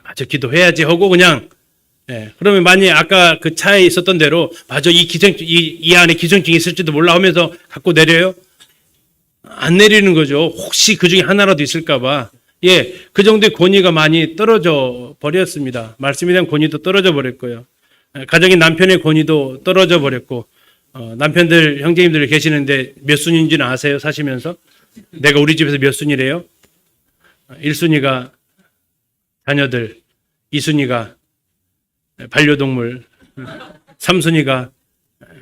맞아, 기도해야지 하고 그냥 그러면 만약에 아까 그 차에 있었던 대로 맞아, 이 안에 기생충이 있을지도 몰라 하면서 갖고 내려요? 안 내리는 거죠. 혹시 그 중에 하나라도 있을까봐. 그 정도의 권위가 많이 떨어져 버렸습니다. 말씀에 대한 권위도 떨어져 버렸고요. 가정의 남편의 권위도 떨어져 버렸고, 남편들, 형제님들 계시는데 몇 순위인지는 아세요? 사시면서? 내가 우리 집에서 몇 순위래요? 1순위가 자녀들, 2순위가 반려동물, 3순위가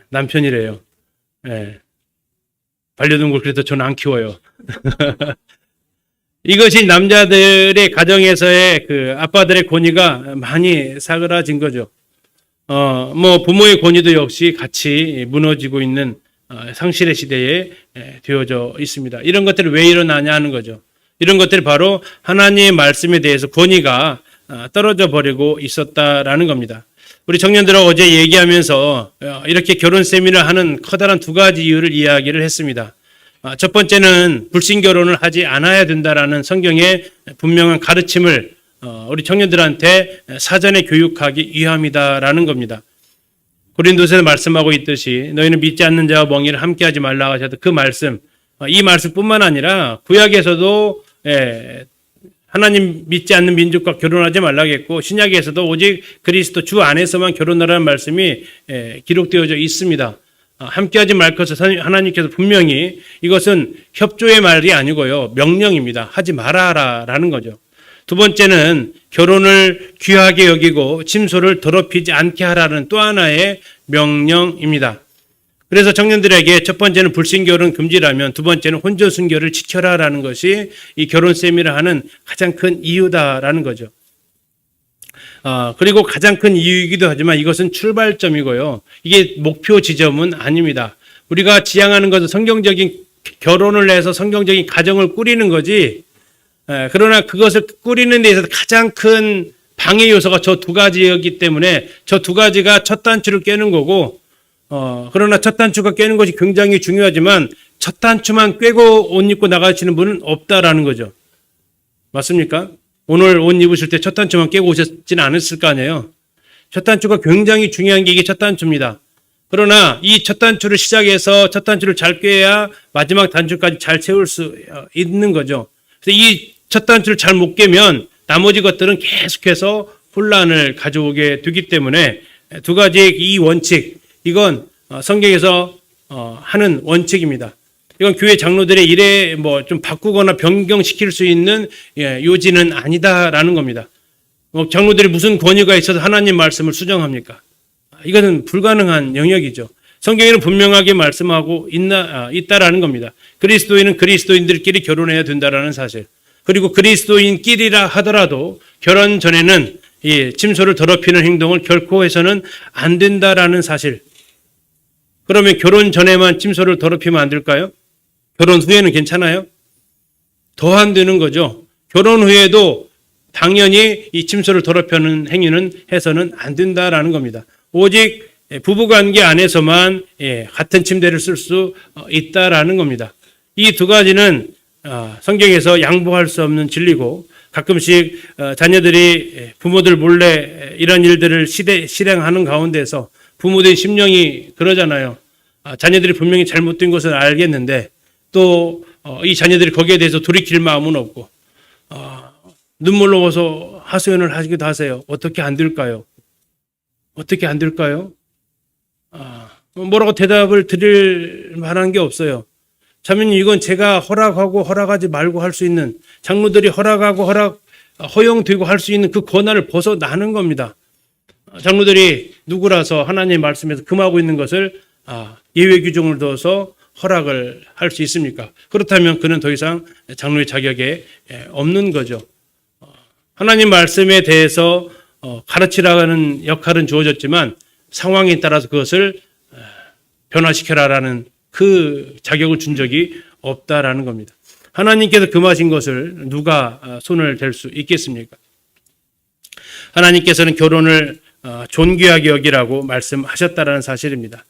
남편이래요. 반려동물 그래도 저는 안 키워요. 이것이 남자들의 가정에서의 아빠들의 권위가 많이 사그라진 거죠. 부모의 권위도 역시 같이 무너지고 있는 상실의 시대에 되어져 있습니다. 이런 것들이 왜 일어나냐 하는 거죠. 이런 것들이 바로 하나님의 말씀에 대해서 권위가 떨어져 버리고 있었다라는 겁니다. 우리 청년들하고 어제 얘기하면서 이렇게 결혼 세미나를 하는 커다란 두 가지 이유를 이야기를 했습니다. 첫 번째는 불신결혼을 하지 않아야 된다라는 성경의 분명한 가르침을 우리 청년들한테 사전에 교육하기 위함이다라는 겁니다. 고린도서에서 말씀하고 있듯이 너희는 믿지 않는 자와 멍에를 함께하지 말라 하셔도 그 말씀, 이 말씀뿐만 아니라 구약에서도 하나님 믿지 않는 민족과 결혼하지 말라겠고 신약에서도 오직 그리스도 주 안에서만 결혼하라는 말씀이 기록되어져 있습니다. 함께하지 말 것을 하나님께서 분명히 이것은 협조의 말이 아니고요. 명령입니다. 하지 말아라라는 거죠. 두 번째는 결혼을 귀하게 여기고 침소를 더럽히지 않게 하라는 또 하나의 명령입니다. 그래서 청년들에게 첫 번째는 불신결혼 금지라면 두 번째는 혼전순결을 지켜라라는 것이 이 결혼 세미를 하는 가장 큰 이유다라는 거죠. 그리고 가장 큰 이유이기도 하지만 이것은 출발점이고요. 이게 목표 지점은 아닙니다. 우리가 지향하는 것은 성경적인 결혼을 해서 성경적인 가정을 꾸리는 거지. 그러나 그것을 꾸리는 데 있어서 가장 큰 방해 요소가 저 두 가지이기 때문에 저 두 가지가 첫 단추를 깨는 거고, 그러나 첫 단추가 깨는 것이 굉장히 중요하지만 첫 단추만 꿰고 옷 입고 나가시는 분은 없다라는 거죠. 맞습니까? 오늘 옷 입으실 때 첫 단추만 깨고 오셨지는 않았을 거 아니에요. 첫 단추가 굉장히 중요한 게 이게 첫 단추입니다. 그러나 이 첫 단추를 시작해서 첫 단추를 잘 꿰야 마지막 단추까지 잘 채울 수 있는 거죠. 그래서 이 첫 단추를 잘 못 깨면 나머지 것들은 계속해서 혼란을 가져오게 되기 때문에 두 가지의 이 원칙, 이건 성경에서 하는 원칙입니다. 이건 교회 장로들의 일에 좀 바꾸거나 변경시킬 수 있는 요지는 아니다라는 겁니다. 장로들이 무슨 권위가 있어서 하나님 말씀을 수정합니까? 이거는 불가능한 영역이죠. 성경에는 분명하게 말씀하고 있다라는 겁니다. 그리스도인은 그리스도인들끼리 결혼해야 된다라는 사실. 그리고 그리스도인끼리라 하더라도 결혼 전에는 이 침소를 더럽히는 행동을 결코 해서는 안 된다라는 사실. 그러면 결혼 전에만 침소를 더럽히면 안 될까요? 결혼 후에는 괜찮아요? 더 안 되는 거죠. 결혼 후에도 당연히 이 침소를 더럽히는 행위는 해서는 안 된다라는 겁니다. 오직 부부관계 안에서만 같은 침대를 쓸 수 있다라는 겁니다. 이 두 가지는 성경에서 양보할 수 없는 진리고, 가끔씩 자녀들이 부모들 몰래 이런 일들을 실행하는 가운데서 부모들의 심령이 그러잖아요. 자녀들이 분명히 잘못된 것을 알겠는데 또 이 자녀들이 거기에 대해서 돌이킬 마음은 없고 눈물로워서 하소연을 하기도 하세요. 어떻게 안 될까요? 어떻게 안 될까요? 뭐라고 대답을 드릴 만한 게 없어요. 자매님, 이건 제가 허락하고 허락하지 말고 할 수 있는, 장로들이 허락하고 허용되고 할 수 있는 그 권한을 벗어나는 겁니다. 장로들이 누구라서 하나님의 말씀에서 금하고 있는 것을 예외 규정을 둬서 허락을 할 수 있습니까? 그렇다면 그는 더 이상 장로의 자격에 없는 거죠. 하나님 말씀에 대해서 가르치라는 역할은 주어졌지만 상황에 따라서 그것을 변화시켜라라는 그 자격을 준 적이 없다라는 겁니다. 하나님께서 금하신 것을 누가 손을 댈 수 있겠습니까? 하나님께서는 결혼을 존귀하게 여기라고 말씀하셨다라는 사실입니다.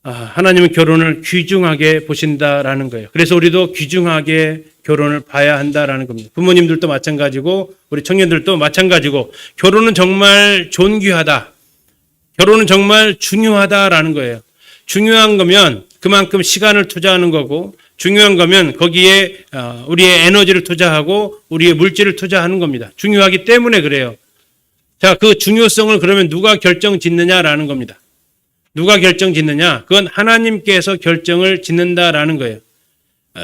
하나님은 결혼을 귀중하게 보신다라는 거예요. 그래서 우리도 귀중하게 결혼을 봐야 한다라는 겁니다. 부모님들도 마찬가지고 우리 청년들도 마찬가지고 결혼은 정말 존귀하다. 결혼은 정말 중요하다라는 거예요. 중요한 거면 그만큼 시간을 투자하는 거고, 중요한 거면 거기에 우리의 에너지를 투자하고 우리의 물질을 투자하는 겁니다. 중요하기 때문에 그래요. 자, 그 중요성을 그러면 누가 결정짓느냐라는 겁니다. 누가 결정짓느냐? 그건 하나님께서 결정을 짓는다라는 거예요.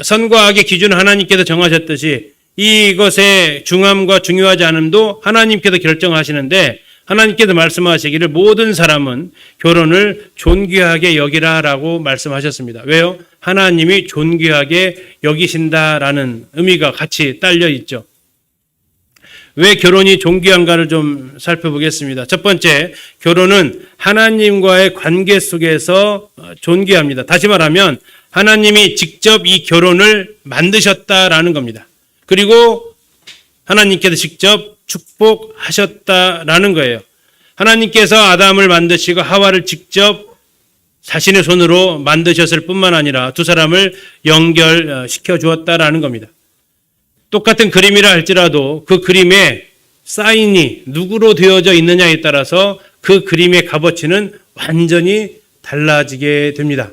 선과 악의 기준을 하나님께서 정하셨듯이 이것의 중함과 중요하지 않음도 하나님께서 결정하시는데, 하나님께서 말씀하시기를 모든 사람은 결혼을 존귀하게 여기라라고 말씀하셨습니다. 왜요? 하나님이 존귀하게 여기신다라는 의미가 같이 딸려 있죠. 왜 결혼이 존귀한가를 좀 살펴보겠습니다. 첫 번째, 결혼은 하나님과의 관계 속에서 존귀합니다. 다시 말하면 하나님이 직접 이 결혼을 만드셨다라는 겁니다. 그리고 하나님께서 직접 축복하셨다라는 거예요. 하나님께서 아담을 만드시고 하와를 직접 자신의 손으로 만드셨을 뿐만 아니라 두 사람을 연결시켜 주었다라는 겁니다. 똑같은 그림이라 할지라도 그 그림의 사인이 누구로 되어져 있느냐에 따라서 그 그림의 값어치는 완전히 달라지게 됩니다.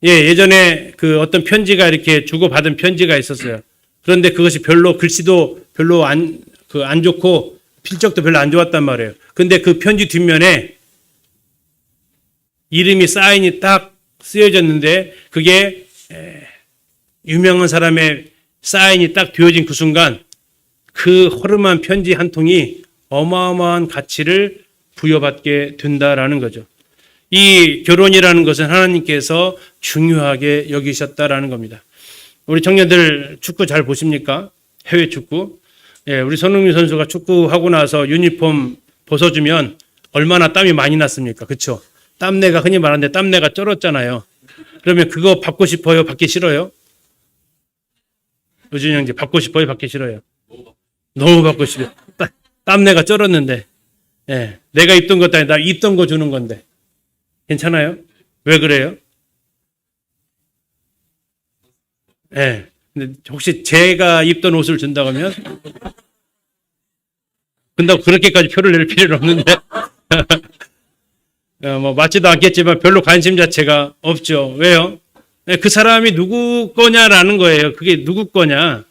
예전에 그 어떤 편지가 이렇게 주고받은 편지가 있었어요. 그런데 그것이 별로 글씨도 별로 안 좋고 필적도 별로 안 좋았단 말이에요. 근데 그 편지 뒷면에 이름이 사인이 딱 쓰여졌는데 그게 유명한 사람의 사인이 딱 되어진 그 순간 그 허름한 편지 한 통이 어마어마한 가치를 부여받게 된다라는 거죠. 이 결혼이라는 것은 하나님께서 중요하게 여기셨다라는 겁니다. 우리 청년들 축구 잘 보십니까? 해외 축구. 우리 손흥민 선수가 축구하고 나서 유니폼 벗어주면 얼마나 땀이 많이 났습니까? 그렇죠? 땀내가 흔히 말하는데 땀내가 쩔었잖아요. 그러면 그거 받고 싶어요? 받기 싫어요? 우준이 형제 받고 싶어요? 받기 싫어요? 너무 받고 싶어요. 땀내가 쩔었는데. 내가 입던 것도 아니라 나 입던 거 주는 건데. 괜찮아요? 왜 그래요? 근데 혹시 제가 입던 옷을 준다고 하면 근다고 그렇게까지 표를 낼 필요는 없는데 뭐 맞지도 않겠지만 별로 관심 자체가 없죠. 왜요? 그 사람이 누구 거냐라는 거예요. 그게 누구 거냐?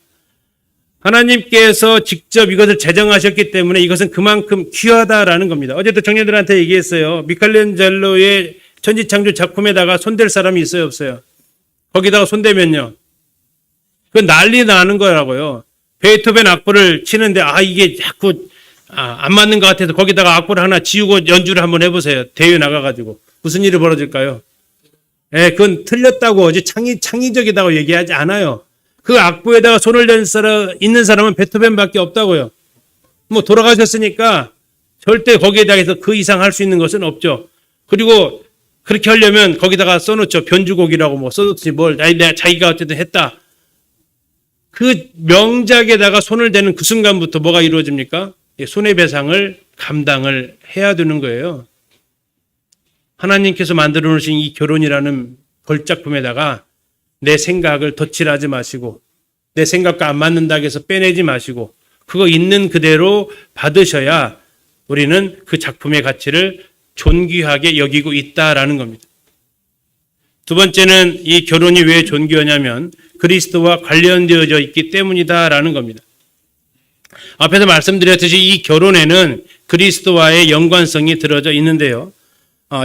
하나님께서 직접 이것을 제정하셨기 때문에 이것은 그만큼 귀하다라는 겁니다. 어제도 청년들한테 얘기했어요. 미켈란젤로의 천지창조 작품에다가 손댈 사람이 있어요, 없어요? 거기다가 손대면요, 그건 난리 나는 거라고요. 베토벤 악보를 치는데 이게 자꾸 안 맞는 것 같아서 거기다가 악보를 하나 지우고 연주를 한번 해보세요. 대회 나가가지고 무슨 일이 벌어질까요? 그건 틀렸다고 어제 창의적이다고 얘기하지 않아요. 그 악보에다가 손을 댄 있는 사람은 베토벤밖에 없다고요. 뭐 돌아가셨으니까 절대 거기에다 해서 그 이상 할 수 있는 것은 없죠. 그리고 그렇게 하려면 거기다가 써놓죠. 변주곡이라고 뭐 써놓지 뭘. 내가 자기가 어쨌든 했다. 그 명작에다가 손을 대는 그 순간부터 뭐가 이루어집니까? 손해배상을 감당을 해야 되는 거예요. 하나님께서 만들어 놓으신 이 결혼이라는 걸작품에다가 내 생각을 덧칠하지 마시고 내 생각과 안 맞는다고 해서 빼내지 마시고 그거 있는 그대로 받으셔야 우리는 그 작품의 가치를 존귀하게 여기고 있다라는 겁니다. 두 번째는 이 결혼이 왜 존귀하냐면 그리스도와 관련되어져 있기 때문이다라는 겁니다. 앞에서 말씀드렸듯이 이 결혼에는 그리스도와의 연관성이 들어져 있는데요.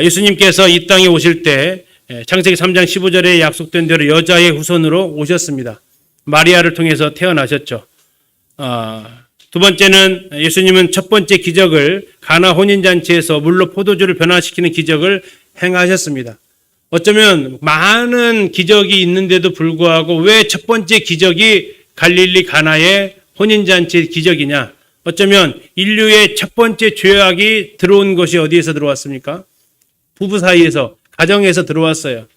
예수님께서 이 땅에 오실 때 창세기 3장 15절에 약속된 대로 여자의 후손으로 오셨습니다. 마리아를 통해서 태어나셨죠. 두 번째는 예수님은 첫 번째 기적을 가나 혼인잔치에서 물로 포도주를 변화시키는 기적을 행하셨습니다. 어쩌면 많은 기적이 있는데도 불구하고 왜 첫 번째 기적이 갈릴리 가나의 혼인잔치 기적이냐? 어쩌면 인류의 첫 번째 죄악이 들어온 것이 어디에서 들어왔습니까? 부부 사이에서, 가정에서 들어왔어요.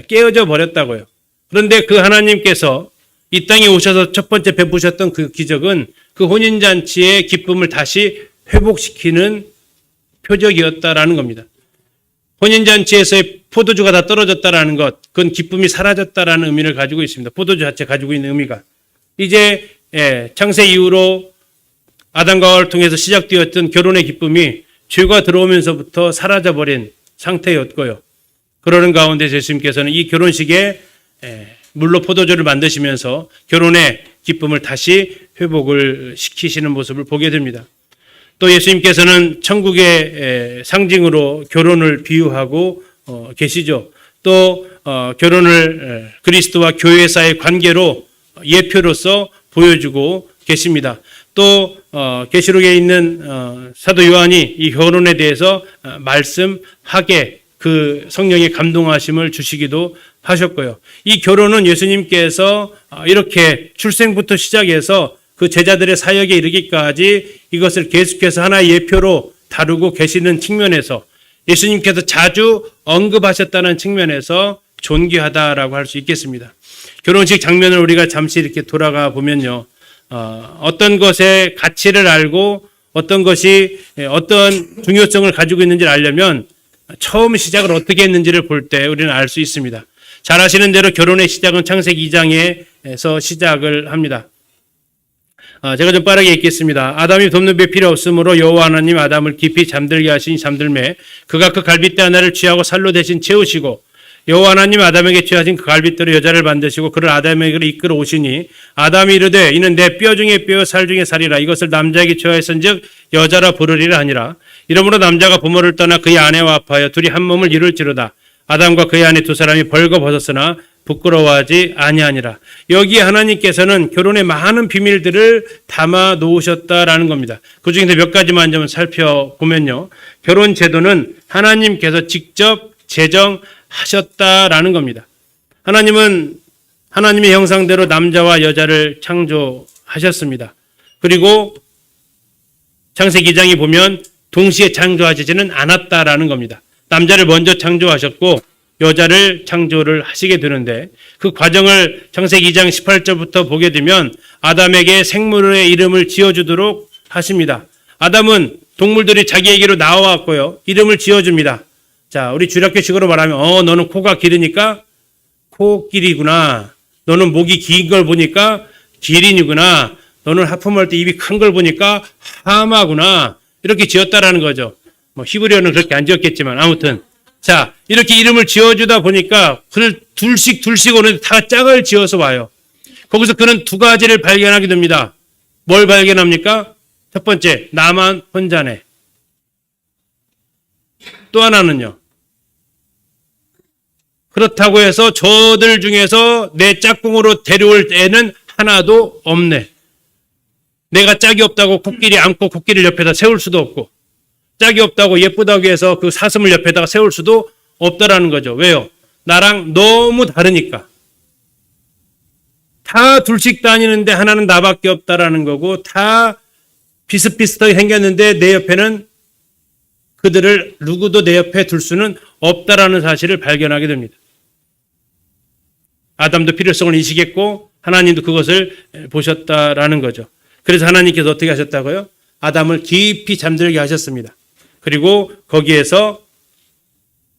깨어져 버렸다고요. 그런데 그 하나님께서 이 땅에 오셔서 첫 번째 베푸셨던 그 기적은 그 혼인잔치의 기쁨을 다시 회복시키는 표적이었다라는 겁니다. 혼인잔치에서의 포도주가 다 떨어졌다라는 것, 그건 기쁨이 사라졌다라는 의미를 가지고 있습니다. 포도주 자체 가지고 있는 의미가. 이제 창세 이후로 아담과 하와를 통해서 시작되었던 결혼의 기쁨이 죄가 들어오면서부터 사라져버린 상태였고요. 그러는 가운데 예수님께서는 이 결혼식에 물로 포도주를 만드시면서 결혼의 기쁨을 다시 회복을 시키시는 모습을 보게 됩니다. 또 예수님께서는 천국의 상징으로 결혼을 비유하고 계시죠. 또 결혼을 그리스도와 교회사의 관계로 예표로서 보여주고 계십니다. 또 계시록에 있는 사도 요한이 이 결혼에 대해서 말씀하게 그 성령의 감동하심을 주시기도 하셨고요. 이 결혼은 예수님께서 이렇게 출생부터 시작해서 그 제자들의 사역에 이르기까지 이것을 계속해서 하나의 예표로 다루고 계시는 측면에서 예수님께서 자주 언급하셨다는 측면에서 존귀하다라고 할 수 있겠습니다. 결혼식 장면을 우리가 잠시 이렇게 돌아가 보면요. 어떤 것의 가치를 알고 어떤 것이 어떤 중요성을 가지고 있는지를 알려면 처음 시작을 어떻게 했는지를 볼 때 우리는 알 수 있습니다. 잘 아시는 대로 결혼의 시작은 창세기 2장에서 시작을 합니다. 제가 좀 빠르게 읽겠습니다. 아담이 돕는 배 필요 없으므로 여호와 하나님 아담을 깊이 잠들게 하시니 잠들매 그가 그 갈빗대 하나를 취하고 살로 대신 채우시고 여호와 하나님 아담에게 취하신 그 갈빗대로 여자를 만드시고 그를 아담에게로 이끌어 오시니 아담이 이르되 이는 내 뼈 중에 뼈 살 중에 살이라 이것을 남자에게 취하였은즉 여자라 부르리라 하니라. 이러므로 남자가 부모를 떠나 그의 아내와 합하여 둘이 한 몸을 이룰지로다. 아담과 그의 아내 두 사람이 벌거벗었으나 부끄러워하지 아니하니라. 여기에 하나님께서는 결혼의 많은 비밀들을 담아 놓으셨다라는 겁니다. 그 중에서 몇 가지만 좀 살펴보면요. 결혼 제도는 하나님께서 직접 제정하셨다라는 겁니다. 하나님은 하나님의 형상대로 남자와 여자를 창조하셨습니다. 그리고 창세기 2장에 보면 동시에 창조하시지는 않았다라는 겁니다. 남자를 먼저 창조하셨고 여자를 창조를 하시게 되는데 그 과정을 창세기 2장 18절부터 보게 되면 아담에게 생물의 이름을 지어주도록 하십니다. 아담은 동물들이 자기에게로 나와왔고요. 이름을 지어줍니다. 자, 우리 주력교식으로 말하면 너는 코가 길으니까 코끼리구나. 너는 목이 긴 걸 보니까 기린이구나. 너는 하품할 때 입이 큰 걸 보니까 하마구나. 이렇게 지었다라는 거죠. 뭐 히브리어는 그렇게 안 지었겠지만 아무튼 자, 이렇게 이름을 지어주다 보니까 그를 둘씩 오는데 다 짝을 지어서 와요. 거기서 그는 두 가지를 발견하게 됩니다. 뭘 발견합니까? 첫 번째, 나만 혼자네. 또 하나는요. 그렇다고 해서 저들 중에서 내 짝꿍으로 데려올 애는 하나도 없네. 내가 짝이 없다고 코끼리 안고 코끼리를 옆에다 세울 수도 없고 짝이 없다고 예쁘다고 해서 그 사슴을 옆에다가 세울 수도 없다라는 거죠. 왜요? 나랑 너무 다르니까. 다 둘씩 다니는데 하나는 나밖에 없다라는 거고, 다 비슷비슷하게 생겼는데 내 옆에는 그들을 누구도 내 옆에 둘 수는 없다라는 사실을 발견하게 됩니다. 아담도 필요성을 인식했고 하나님도 그것을 보셨다라는 거죠. 그래서 하나님께서 어떻게 하셨다고요? 아담을 깊이 잠들게 하셨습니다. 그리고 거기에서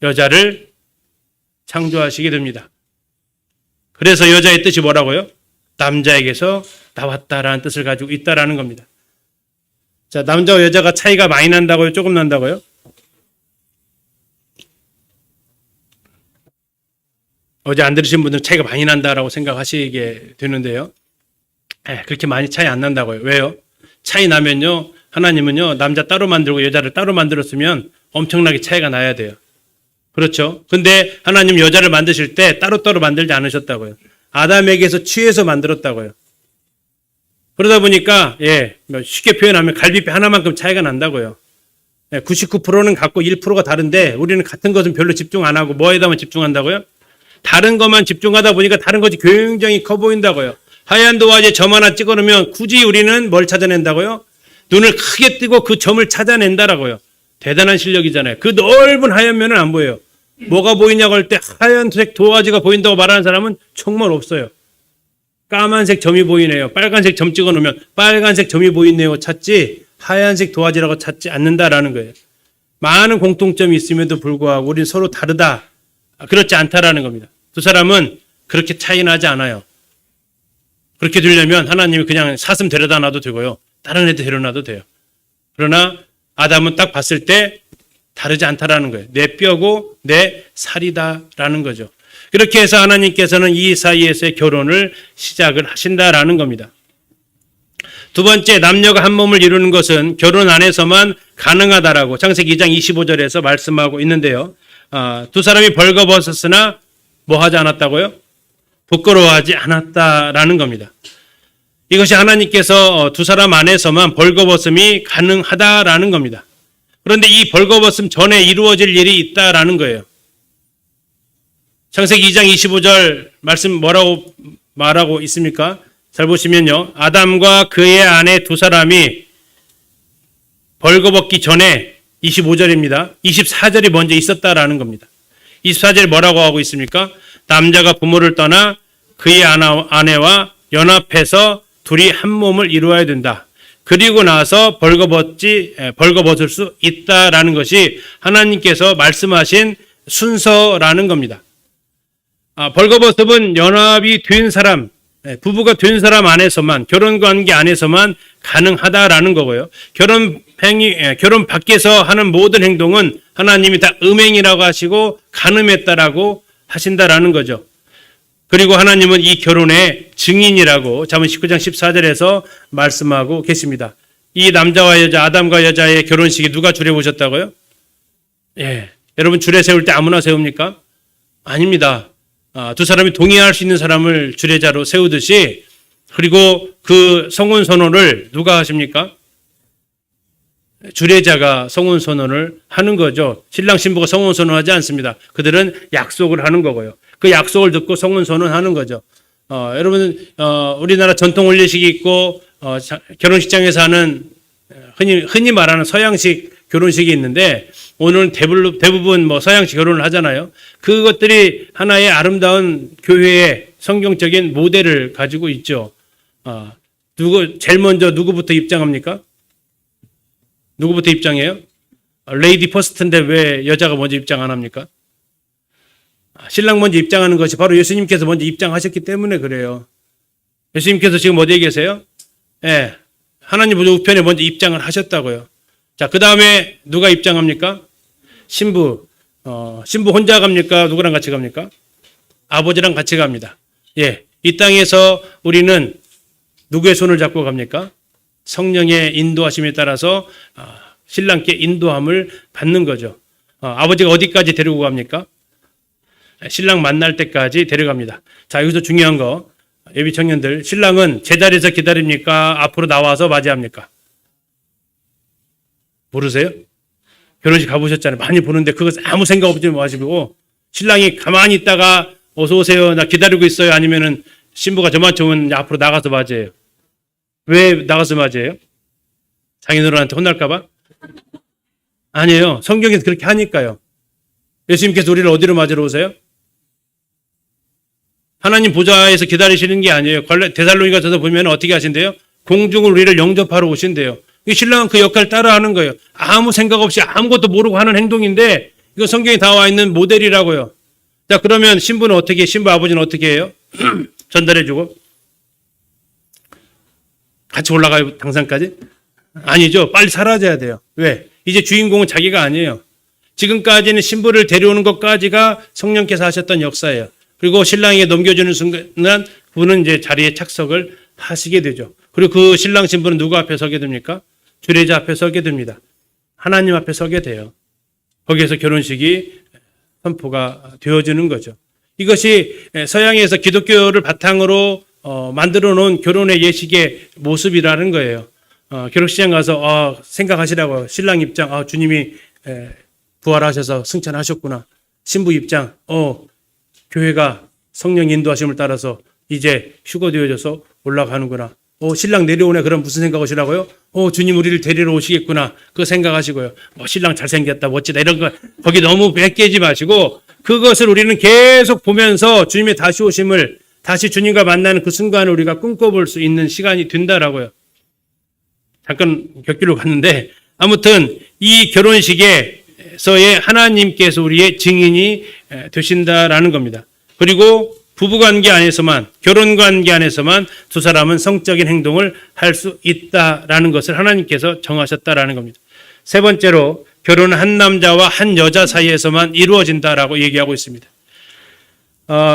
여자를 창조하시게 됩니다. 그래서 여자의 뜻이 뭐라고요? 남자에게서 나왔다라는 뜻을 가지고 있다라는 겁니다. 자, 남자와 여자가 차이가 많이 난다고요? 조금 난다고요? 어제 안 들으신 분들은 차이가 많이 난다라고 생각하시게 되는데요. 그렇게 많이 차이 안 난다고요. 왜요? 차이 나면요, 하나님은요, 남자 따로 만들고 여자를 따로 만들었으면 엄청나게 차이가 나야 돼요. 그렇죠? 근데 하나님 여자를 만드실 때 따로따로 만들지 않으셨다고요. 아담에게서 취해서 만들었다고요. 그러다 보니까, 쉽게 표현하면 갈비뼈 하나만큼 차이가 난다고요. 99%는 갖고 1%가 다른데 우리는 같은 것은 별로 집중 안 하고 뭐에다만 집중한다고요? 다른 것만 집중하다 보니까 다른 것이 굉장히 커 보인다고요. 하얀 도화지에 점 하나 찍어놓으면 굳이 우리는 뭘 찾아낸다고요? 눈을 크게 뜨고 그 점을 찾아낸다라고요. 대단한 실력이잖아요. 그 넓은 하얀 면은 안 보여요. 뭐가 보이냐고 할 때 하얀색 도화지가 보인다고 말하는 사람은 정말 없어요. 까만색 점이 보이네요. 빨간색 점 찍어놓으면 빨간색 점이 보이네요. 찾지 하얀색 도화지라고 찾지 않는다라는 거예요. 많은 공통점이 있음에도 불구하고 우리는 서로 다르다. 그렇지 않다라는 겁니다. 두 사람은 그렇게 차이 나지 않아요. 그렇게 되려면 하나님이 그냥 사슴 데려다 놔도 되고요. 다른 애들 데려놔도 돼요. 그러나 아담은 딱 봤을 때 다르지 않다라는 거예요. 내 뼈고 내 살이다라는 거죠. 그렇게 해서 하나님께서는 이 사이에서의 결혼을 시작을 하신다라는 겁니다. 두 번째, 남녀가 한 몸을 이루는 것은 결혼 안에서만 가능하다라고 창세기 2장 25절에서 말씀하고 있는데요. 두 사람이 벌거벗었으나 뭐 하지 않았다고요? 부끄러워하지 않았다라는 겁니다. 이것이 하나님께서 두 사람 안에서만 벌거벗음이 가능하다라는 겁니다. 그런데 이 벌거벗음 전에 이루어질 일이 있다라는 거예요. 창세기 2장 25절 말씀 뭐라고 말하고 있습니까? 잘 보시면요. 아담과 그의 아내 두 사람이 벌거벗기 전에 25절입니다. 24절이 먼저 있었다라는 겁니다. 24절이 뭐라고 하고 있습니까? 남자가 부모를 떠나 그의 아내와 연합해서 둘이 한 몸을 이루어야 된다. 그리고 나서 벌거벗을 수 있다라는 것이 하나님께서 말씀하신 순서라는 겁니다. 벌거벗음은 연합이 된 사람, 부부가 된 사람 안에서만, 결혼관계 안에서만 가능하다라는 거고요. 결혼 밖에서 하는 모든 행동은 하나님이 다 음행이라고 하시고 간음했다라고 하신다라는 거죠. 그리고 하나님은 이 결혼의 증인이라고 잠언 19장 14절에서 말씀하고 계십니다. 이 남자와 여자, 아담과 여자의 결혼식에 누가 줄에 오셨다고요? 여러분 줄에 세울 때 아무나 세웁니까? 아닙니다. 두 사람이 동의할 수 있는 사람을 주례자로 세우듯이, 그리고 그 성혼 선언을 누가 하십니까? 주례자가 성혼 선언을 하는 거죠. 신랑 신부가 성혼 선언하지 않습니다. 그들은 약속을 하는 거고요. 그 약속을 듣고 성혼 선언하는 거죠. 여러분 우리나라 전통 혼례식이 있고 결혼식장에서 하는 흔히 말하는 서양식 결혼식이 있는데, 오늘은 대부분 뭐 서양식 결혼을 하잖아요. 그것들이 하나의 아름다운 교회의 성경적인 모델을 가지고 있죠. 제일 먼저 누구부터 입장합니까? 누구부터 입장해요? 레이디 퍼스트인데 왜 여자가 먼저 입장 안 합니까? 신랑 먼저 입장하는 것이 바로 예수님께서 먼저 입장하셨기 때문에 그래요. 예수님께서 지금 어디에 계세요? 하나님 우편에 먼저 입장을 하셨다고요. 자, 그 다음에 누가 입장합니까? 신부. 신부 혼자 갑니까? 누구랑 같이 갑니까? 아버지랑 같이 갑니다. 이 땅에서 우리는 누구의 손을 잡고 갑니까? 성령의 인도하심에 따라서 신랑께 인도함을 받는 거죠. 아버지가 어디까지 데리고 갑니까? 신랑 만날 때까지 데려갑니다. 자, 여기서 중요한 거, 예비 청년들, 신랑은 제자리에서 기다립니까? 앞으로 나와서 맞이합니까? 모르세요? 결혼식 가보셨잖아요. 많이 보는데 그거 아무 생각 없지 마시고, 신랑이 가만히 있다가 어서 오세요, 나 기다리고 있어요, 아니면은 신부가 저만 좋으면 앞으로 나가서 맞아요. 왜 나가서 맞아요? 장인어른한테 혼날까봐? 아니에요. 성경에서 그렇게 하니까요. 예수님께서 우리를 어디로 맞으러 오세요? 하나님 보좌에서 기다리시는 게 아니에요. 데살로니가서도 보면 어떻게 하신대요? 공중을 우리를 영접하러 오신대요. 신랑은 그 역할을 따라하는 거예요. 아무 생각 없이 아무것도 모르고 하는 행동인데 이거 성경에 나와 있는 모델이라고요. 자, 그러면 신부 아버지는 어떻게 해요? 전달해주고 같이 올라가요, 당산까지? 아니죠. 빨리 사라져야 돼요. 왜? 이제 주인공은 자기가 아니에요. 지금까지는 신부를 데려오는 것까지가 성령께서 하셨던 역사예요. 그리고 신랑에게 넘겨주는 순간 그분은 이제 자리에 착석을 하시게 되죠. 그리고 그 신랑 신부는 누구 앞에 서게 됩니까? 주례자 앞에 서게 됩니다. 하나님 앞에 서게 돼요. 거기에서 결혼식이 선포가 되어지는 거죠. 이것이 서양에서 기독교를 바탕으로 만들어 놓은 결혼의 예식의 모습이라는 거예요. 결혼식장 가서 생각하시라고요. 신랑 입장, 주님이 부활하셔서 승천하셨구나. 신부 입장, 교회가 성령 인도하심을 따라서 이제 휴거되어져서 올라가는구나. 신랑 내려오네. 그럼 무슨 생각하시라고요? 주님 우리를 데리러 오시겠구나. 그거 생각하시고요. 신랑 잘생겼다, 멋지다 이런 거 거기 너무 베끼지 마시고 그것을 우리는 계속 보면서 주님의 다시 오심을 다시 주님과 만나는 그 순간을 우리가 꿈꿔볼 수 있는 시간이 된다라고요. 잠깐 곁길로 갔는데 아무튼 이 결혼식에서의 하나님께서 우리의 증인이 되신다라는 겁니다. 그리고 부부관계 안에서만, 결혼관계 안에서만 두 사람은 성적인 행동을 할 수 있다라는 것을 하나님께서 정하셨다라는 겁니다. 세 번째로 결혼은 한 남자와 한 여자 사이에서만 이루어진다라고 얘기하고 있습니다.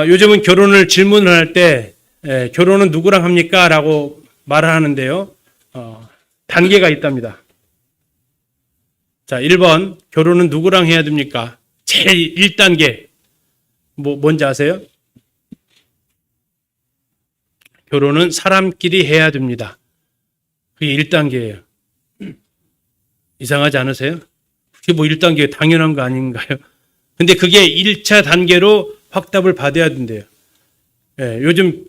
요즘은 결혼을 질문을 할 때 결혼은 누구랑 합니까? 라고 말을 하는데요. 단계가 있답니다. 자, 1번 결혼은 누구랑 해야 됩니까? 제일 1단계 뭔지 아세요? 결혼은 사람끼리 해야 됩니다. 그게 1단계예요. 이상하지 않으세요? 그게 1단계 당연한 거 아닌가요? 근데 그게 1차 단계로 확답을 받아야 된대요. 요즘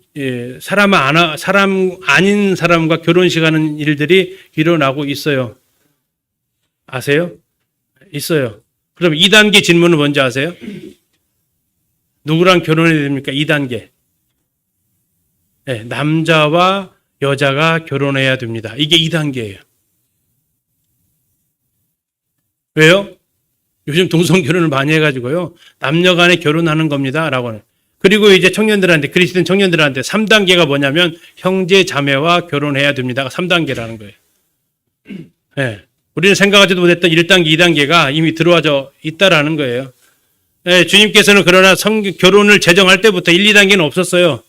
사람 아닌 사람과 결혼식 하는 일들이 일어나고 있어요. 아세요? 있어요. 그럼 2단계 질문은 뭔지 아세요? 누구랑 결혼해야 됩니까? 2단계. 남자와 여자가 결혼해야 됩니다. 이게 2단계예요. 왜요? 요즘 동성 결혼을 많이 해가지고요. 남녀 간에 결혼하는 겁니다. 라고 하는. 그리고 이제 청년들한테, 그리스도인 청년들한테 3단계가 뭐냐면 형제 자매와 결혼해야 됩니다가 3단계라는 거예요. 우리는 생각하지도 못했던 1단계, 2단계가 이미 들어와져 있다라는 거예요. 주님께서는 그러나 결혼을 제정할 때부터 1, 2단계는 없었어요.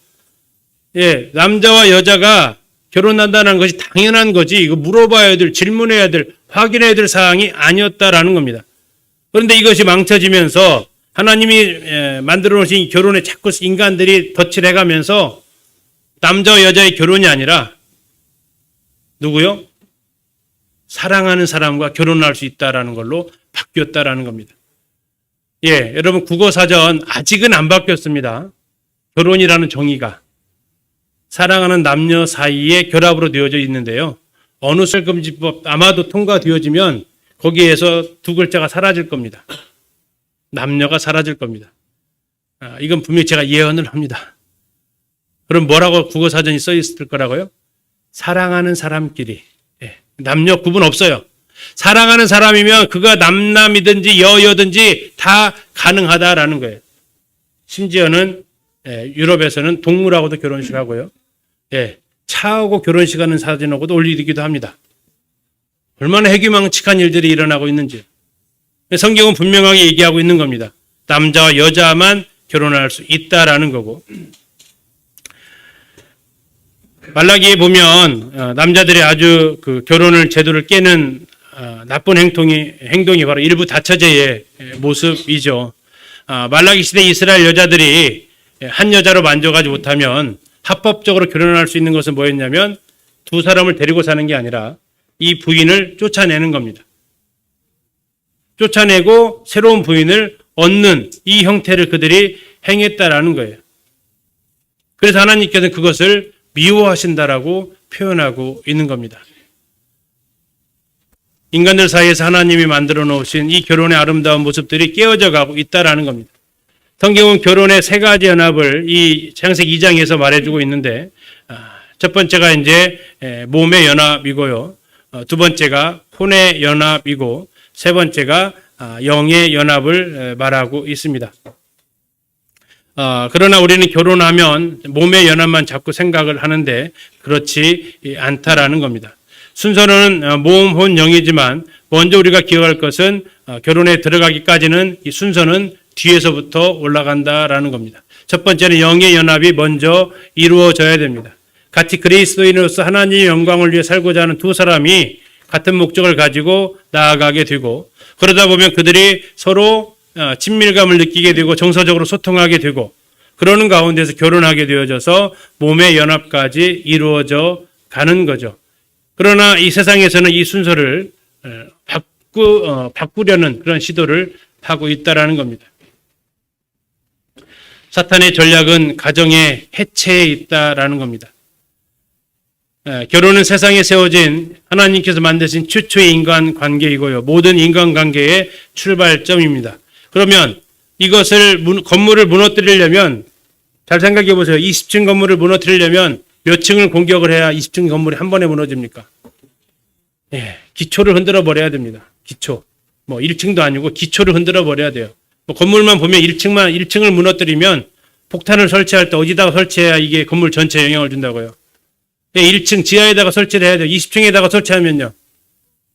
남자와 여자가 결혼한다는 것이 당연한 거지, 이거 물어봐야 될, 질문해야 될, 확인해야 될 사항이 아니었다라는 겁니다. 그런데 이것이 망쳐지면서 하나님이 만들어 놓으신 결혼에 자꾸 인간들이 덧칠해 가면서 남자와 여자의 결혼이 아니라 누구요? 사랑하는 사람과 결혼할 수 있다라는 걸로 바뀌었다라는 겁니다. 여러분 국어사전 아직은 안 바뀌었습니다. 결혼이라는 정의가 사랑하는 남녀 사이의 결합으로 되어져 있는데요. 어느 설금지법 아마도 통과되어지면 거기에서 두 글자가 사라질 겁니다. 남녀가 사라질 겁니다. 이건 분명히 제가 예언을 합니다. 그럼 뭐라고 국어사전이 써 있을 거라고요? 사랑하는 사람끼리. 남녀 구분 없어요. 사랑하는 사람이면 그가 남남이든지 여여든지 다 가능하다라는 거예요. 심지어는 유럽에서는 동물하고도 결혼식 하고요. 차하고 결혼식 하는 사진하고도 올리기도 합니다. 얼마나 해규망측한 일들이 일어나고 있는지. 성경은 분명하게 얘기하고 있는 겁니다. 남자와 여자만 결혼할 수 있다라는 거고. 말라기에 보면 남자들의 아주 그 결혼을 제도를 깨는 나쁜 행동이 바로 일부 다처제의 모습이죠. 말라기 시대 이스라엘 여자들이 한 여자로 만족하지 못하면 합법적으로 결혼할 수 있는 것은 뭐였냐면 두 사람을 데리고 사는 게 아니라 이 부인을 쫓아내는 겁니다. 쫓아내고 새로운 부인을 얻는 이 형태를 그들이 행했다라는 거예요. 그래서 하나님께서는 그것을 미워하신다라고 표현하고 있는 겁니다. 인간들 사이에서 하나님이 만들어 놓으신 이 결혼의 아름다운 모습들이 깨어져 가고 있다라는 겁니다. 성경은 결혼의 세 가지 연합을 이 창세기 2장에서 말해주고 있는데, 첫 번째가 이제 몸의 연합이고요. 두 번째가 혼의 연합이고, 세 번째가 영의 연합을 말하고 있습니다. 그러나 우리는 결혼하면 몸의 연합만 자꾸 생각을 하는데 그렇지 않다라는 겁니다. 순서는 몸, 혼, 영이지만 먼저 우리가 기억할 것은 결혼에 들어가기까지는 이 순서는 뒤에서부터 올라간다라는 겁니다. 첫 번째는 영의 연합이 먼저 이루어져야 됩니다. 같이 그리스도인으로서 하나님의 영광을 위해 살고자 하는 두 사람이 같은 목적을 가지고 나아가게 되고, 그러다 보면 그들이 서로 친밀감을 느끼게 되고 정서적으로 소통하게 되고, 그러는 가운데서 결혼하게 되어져서 몸의 연합까지 이루어져 가는 거죠. 그러나 이 세상에서는 이 순서를 바꾸려는 그런 시도를 하고 있다라는 겁니다. 사탄의 전략은 가정의 해체에 있다라는 겁니다. 결혼은 세상에 세워진 하나님께서 만드신 최초의 인간 관계이고요. 모든 인간 관계의 출발점입니다. 그러면 이것을 건물을 무너뜨리려면 잘 생각해 보세요. 20층 건물을 무너뜨리려면 몇 층을 공격을 해야 20층 건물이 한 번에 무너집니까? 기초를 흔들어 버려야 됩니다. 기초. 1층도 아니고 기초를 흔들어 버려야 돼요. 건물만 보면 1층을 무너뜨리면 폭탄을 설치할 때 어디다가 설치해야 이게 건물 전체에 영향을 준다고요. 1층 지하에다가 설치를 해야 돼요. 20층에다가 설치하면요.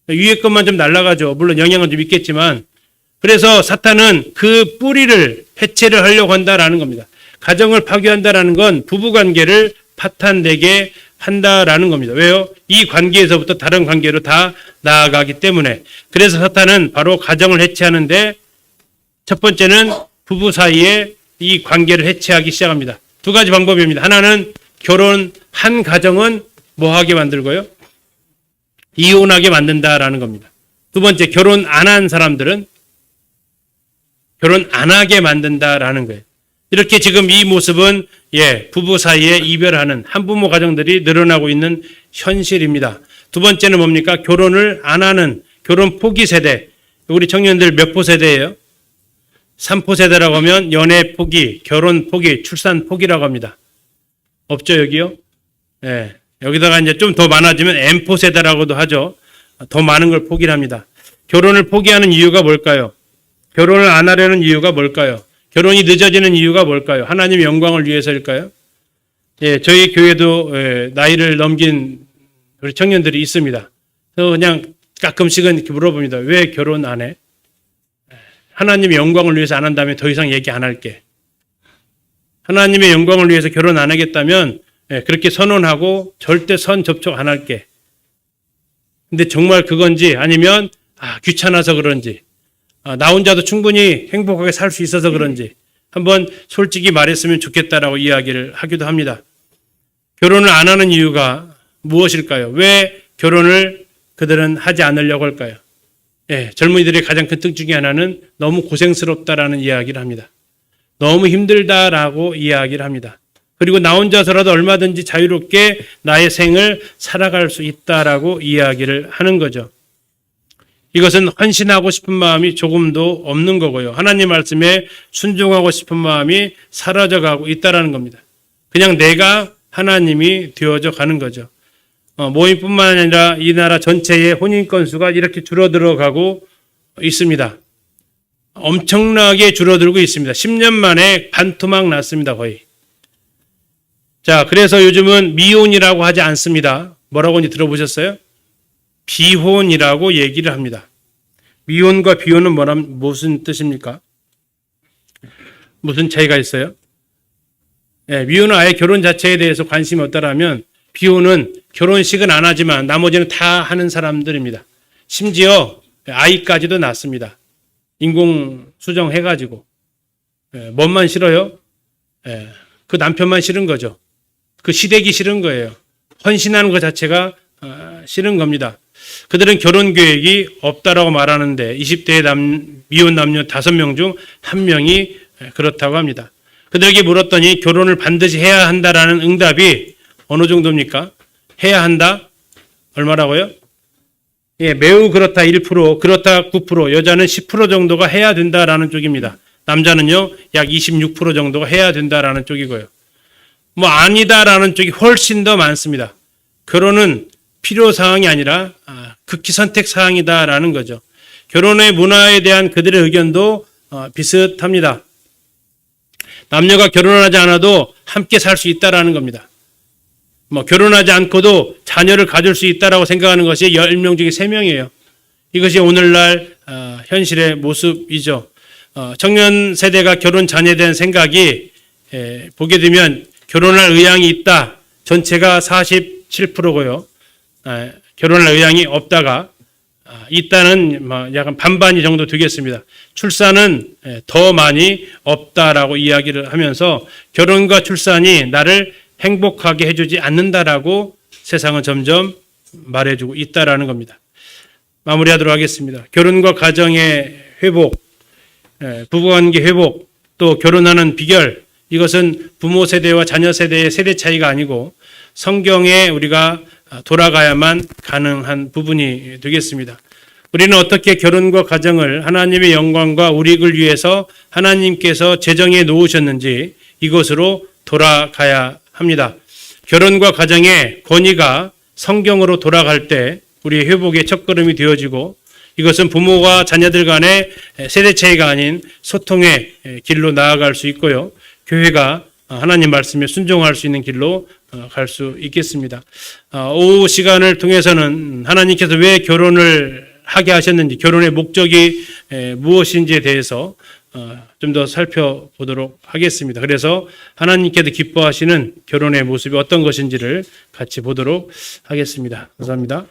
위에 것만 좀 날아가죠. 물론 영향은 좀 있겠지만. 그래서 사탄은 그 뿌리를 해체를 하려고 한다라는 겁니다. 가정을 파괴한다라는 건 부부관계를 파탄되게 한다라는 겁니다. 왜요? 이 관계에서부터 다른 관계로 다 나아가기 때문에. 그래서 사탄은 바로 가정을 해체하는데 첫 번째는 부부 사이에 이 관계를 해체하기 시작합니다. 두 가지 방법입니다. 하나는 결혼한 가정은 뭐하게 만들고요? 이혼하게 만든다라는 겁니다. 두 번째, 결혼 안 한 사람들은 결혼 안 하게 만든다라는 거예요. 이렇게 지금 이 모습은 부부 사이에 이별하는 한부모 가정들이 늘어나고 있는 현실입니다. 두 번째는 뭡니까? 결혼을 안 하는 결혼 포기 세대. 우리 청년들 몇 포 세대예요? 3포 세대라고 하면 연애 포기, 결혼 포기, 출산 포기라고 합니다. 없죠, 여기요? 여기다가 이제 좀 더 많아지면 M포 세대라고도 하죠. 더 많은 걸 포기를 합니다. 결혼을 포기하는 이유가 뭘까요? 결혼을 안 하려는 이유가 뭘까요? 결혼이 늦어지는 이유가 뭘까요? 하나님의 영광을 위해서일까요? 저희 교회도 나이를 넘긴 우리 청년들이 있습니다. 그래서 그냥 가끔씩은 이렇게 물어봅니다. 왜 결혼 안 해? 하나님의 영광을 위해서 안 한다면 더 이상 얘기 안 할게. 하나님의 영광을 위해서 결혼 안 하겠다면 그렇게 선언하고 절대 선 접촉 안 할게. 근데 정말 그건지 아니면 귀찮아서 그런지 나 혼자도 충분히 행복하게 살 수 있어서 그런지 한번 솔직히 말했으면 좋겠다라고 이야기를 하기도 합니다. 결혼을 안 하는 이유가 무엇일까요? 왜 결혼을 그들은 하지 않으려고 할까요? 젊은이들의 가장 큰 특징 중에 하나는 너무 고생스럽다라는 이야기를 합니다. 너무 힘들다라고 이야기를 합니다. 그리고 나 혼자서라도 얼마든지 자유롭게 나의 생을 살아갈 수 있다라고 이야기를 하는 거죠. 이것은 헌신하고 싶은 마음이 조금도 없는 거고요. 하나님 말씀에 순종하고 싶은 마음이 사라져가고 있다라는 겁니다. 그냥 내가 하나님이 되어져 가는 거죠. 모임뿐만 아니라 이 나라 전체의 혼인 건수가 이렇게 줄어들어 가고 있습니다. 엄청나게 줄어들고 있습니다. 10년 만에 반토막 났습니다, 거의. 자, 그래서 요즘은 미혼이라고 하지 않습니다. 뭐라고 하는지 들어보셨어요? 비혼이라고 얘기를 합니다. 미혼과 비혼은 무슨 뜻입니까? 무슨 차이가 있어요? 미혼은 아예 결혼 자체에 대해서 관심이 없다라면 비혼은 결혼식은 안 하지만 나머지는 다 하는 사람들입니다. 심지어 아이까지도 낳습니다. 인공 수정해가지고. 뭔만 싫어요? 그 남편만 싫은 거죠. 그 시댁이 싫은 거예요. 헌신하는 것 자체가 싫은 겁니다. 그들은 결혼 계획이 없다라고 말하는데 20대의 미혼 남녀 5명 중 1명이 그렇다고 합니다. 그들에게 물었더니 결혼을 반드시 해야 한다라는 응답이 어느 정도입니까? 해야 한다? 얼마라고요? 예, 매우 그렇다 1%, 그렇다 9%, 여자는 10% 정도가 해야 된다라는 쪽입니다. 남자는요, 약 26% 정도가 해야 된다라는 쪽이고요. 뭐 아니다라는 쪽이 훨씬 더 많습니다. 결혼은 필요 사항이 아니라 극히 선택 사항이다라는 거죠. 결혼의 문화에 대한 그들의 의견도 비슷합니다. 남녀가 결혼하지 않아도 함께 살 수 있다라는 겁니다. 뭐 결혼하지 않고도 자녀를 가질 수 있다라고 생각하는 것이 10명 중에 3명이에요. 이것이 오늘날 현실의 모습이죠. 청년 세대가 결혼 자녀에 대한 생각이 보게 되면 결혼할 의향이 있다. 전체가 47%고요. 결혼할 의향이 없다가 있다는 약간 반반이 정도 되겠습니다. 출산은 더 많이 없다라고 이야기를 하면서 결혼과 출산이 나를 행복하게 해주지 않는다라고 세상은 점점 말해주고 있다라는 겁니다. 마무리하도록 하겠습니다. 결혼과 가정의 회복, 부부관계 회복, 또 결혼하는 비결, 이것은 부모 세대와 자녀 세대의 세대 차이가 아니고 성경에 우리가 돌아가야만 가능한 부분이 되겠습니다. 우리는 어떻게 결혼과 가정을 하나님의 영광과 우리를 위해서 하나님께서 제정해 놓으셨는지 이것으로 돌아가야 합니다. 결혼과 가정의 권위가 성경으로 돌아갈 때 우리의 회복의 첫걸음이 되어지고 이것은 부모와 자녀들 간의 세대 차이가 아닌 소통의 길로 나아갈 수 있고요. 교회가 하나님 말씀에 순종할 수 있는 길로 갈 수 있겠습니다. 오후 시간을 통해서는 하나님께서 왜 결혼을 하게 하셨는지, 결혼의 목적이 무엇인지에 대해서 좀 더 살펴보도록 하겠습니다. 그래서 하나님께서 기뻐하시는 결혼의 모습이 어떤 것인지를 같이 보도록 하겠습니다. 감사합니다.